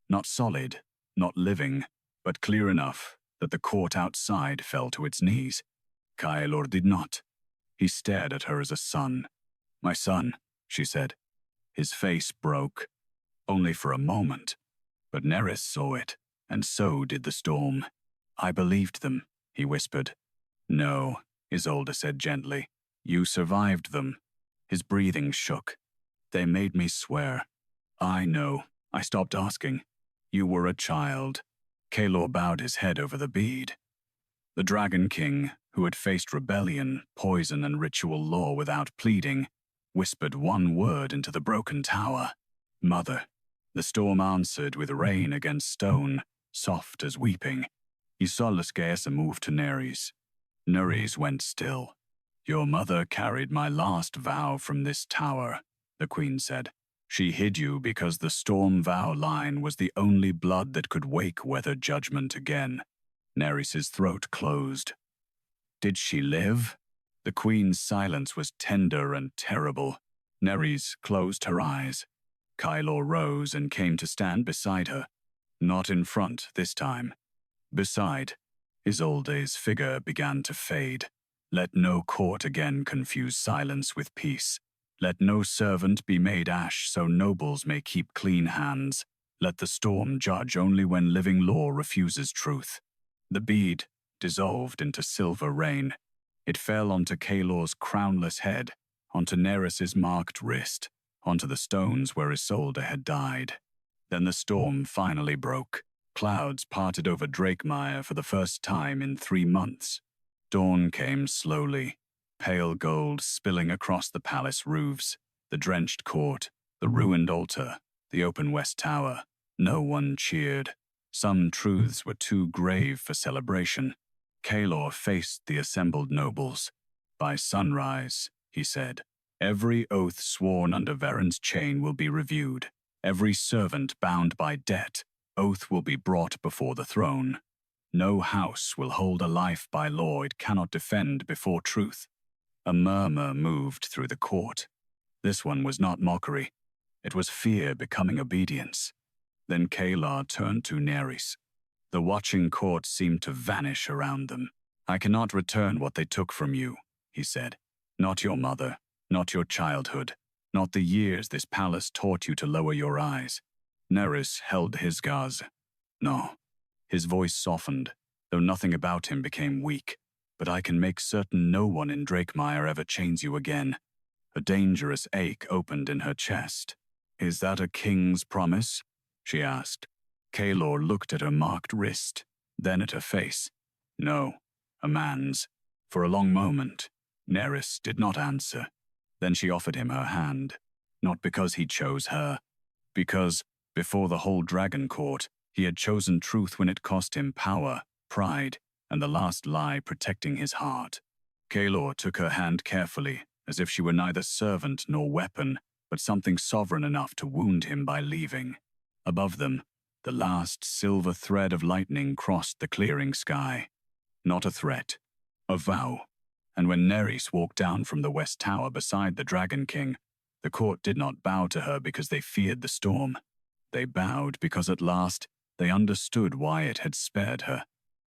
Not solid, not living, but clear enough that the court outside fell to its knees. Kaelor did not. He stared at her as a son. "My son," she said. His face broke. Only for a moment. But Nerys saw it, and so did the storm. "I believed them," he whispered. "No," Isolde said gently. "You survived them." His breathing shook. "They made me swear." "I know. I stopped asking. You were a child." Kaelor bowed his head over the bead. The Dragon King, who had faced rebellion, poison, and ritual law without pleading, whispered one word into the broken tower. "Mother." The storm answered with rain against stone, soft as weeping. Isolde gave a move to Nerys. Nerys went still. "Your mother carried my last vow from this tower," the queen said. "She hid you because the Storm-Vow line was the only blood that could wake weather judgment again." Nerys' throat closed. "Did she live?" The queen's silence was tender and terrible. Nerys closed her eyes. Kaelor rose and came to stand beside her. Not in front this time. Beside. Isolde's figure began to fade. Let no court again confuse silence with peace. Let no servant be made ash so nobles may keep clean hands. Let the storm judge only when living law refuses truth. The bead dissolved into silver rain. It fell onto Kaelor's crownless head, onto Nerys' marked wrist, onto the stones where Isolde had died. Then the storm finally broke. Clouds parted over Drakemire for the first time in 3 months. Dawn came slowly, pale gold spilling across the palace roofs, the drenched court, the ruined altar, the open west tower. No one cheered. Some truths were too grave for celebration. Kaelor faced the assembled nobles. "By sunrise," he said, "every oath sworn under Varen's chain will be reviewed. Every servant bound by debt, oath will be brought before the throne. No house will hold a life by law it cannot defend before truth." A murmur moved through the court. This one was not mockery. It was fear becoming obedience. Then Kaelor turned to Nerys. The watching court seemed to vanish around them. "I cannot return what they took from you," he said. "Not your mother, not your childhood, not the years this palace taught you to lower your eyes." Nerys held his gaze. "No." His voice softened, though nothing about him became weak. "But I can make certain no one in Drakemire ever chains you again." A dangerous ache opened in her chest. "Is that a king's promise?" she asked. Kaelor looked at her marked wrist, then at her face. "No, a man's." For a long moment, Nerys did not answer. Then she offered him her hand, not because he chose her, because, before the whole dragon court, he had chosen truth when it cost him power, pride, and the last lie protecting his heart. Kaelor took her hand carefully, as if she were neither servant nor weapon, but something sovereign enough to wound him by leaving. Above them, the last silver thread of lightning crossed the clearing sky. Not a threat, a vow. And when Nerys walked down from the west tower beside the Dragon King, the court did not bow to her because they feared the storm. They bowed because at last they understood why it had spared her.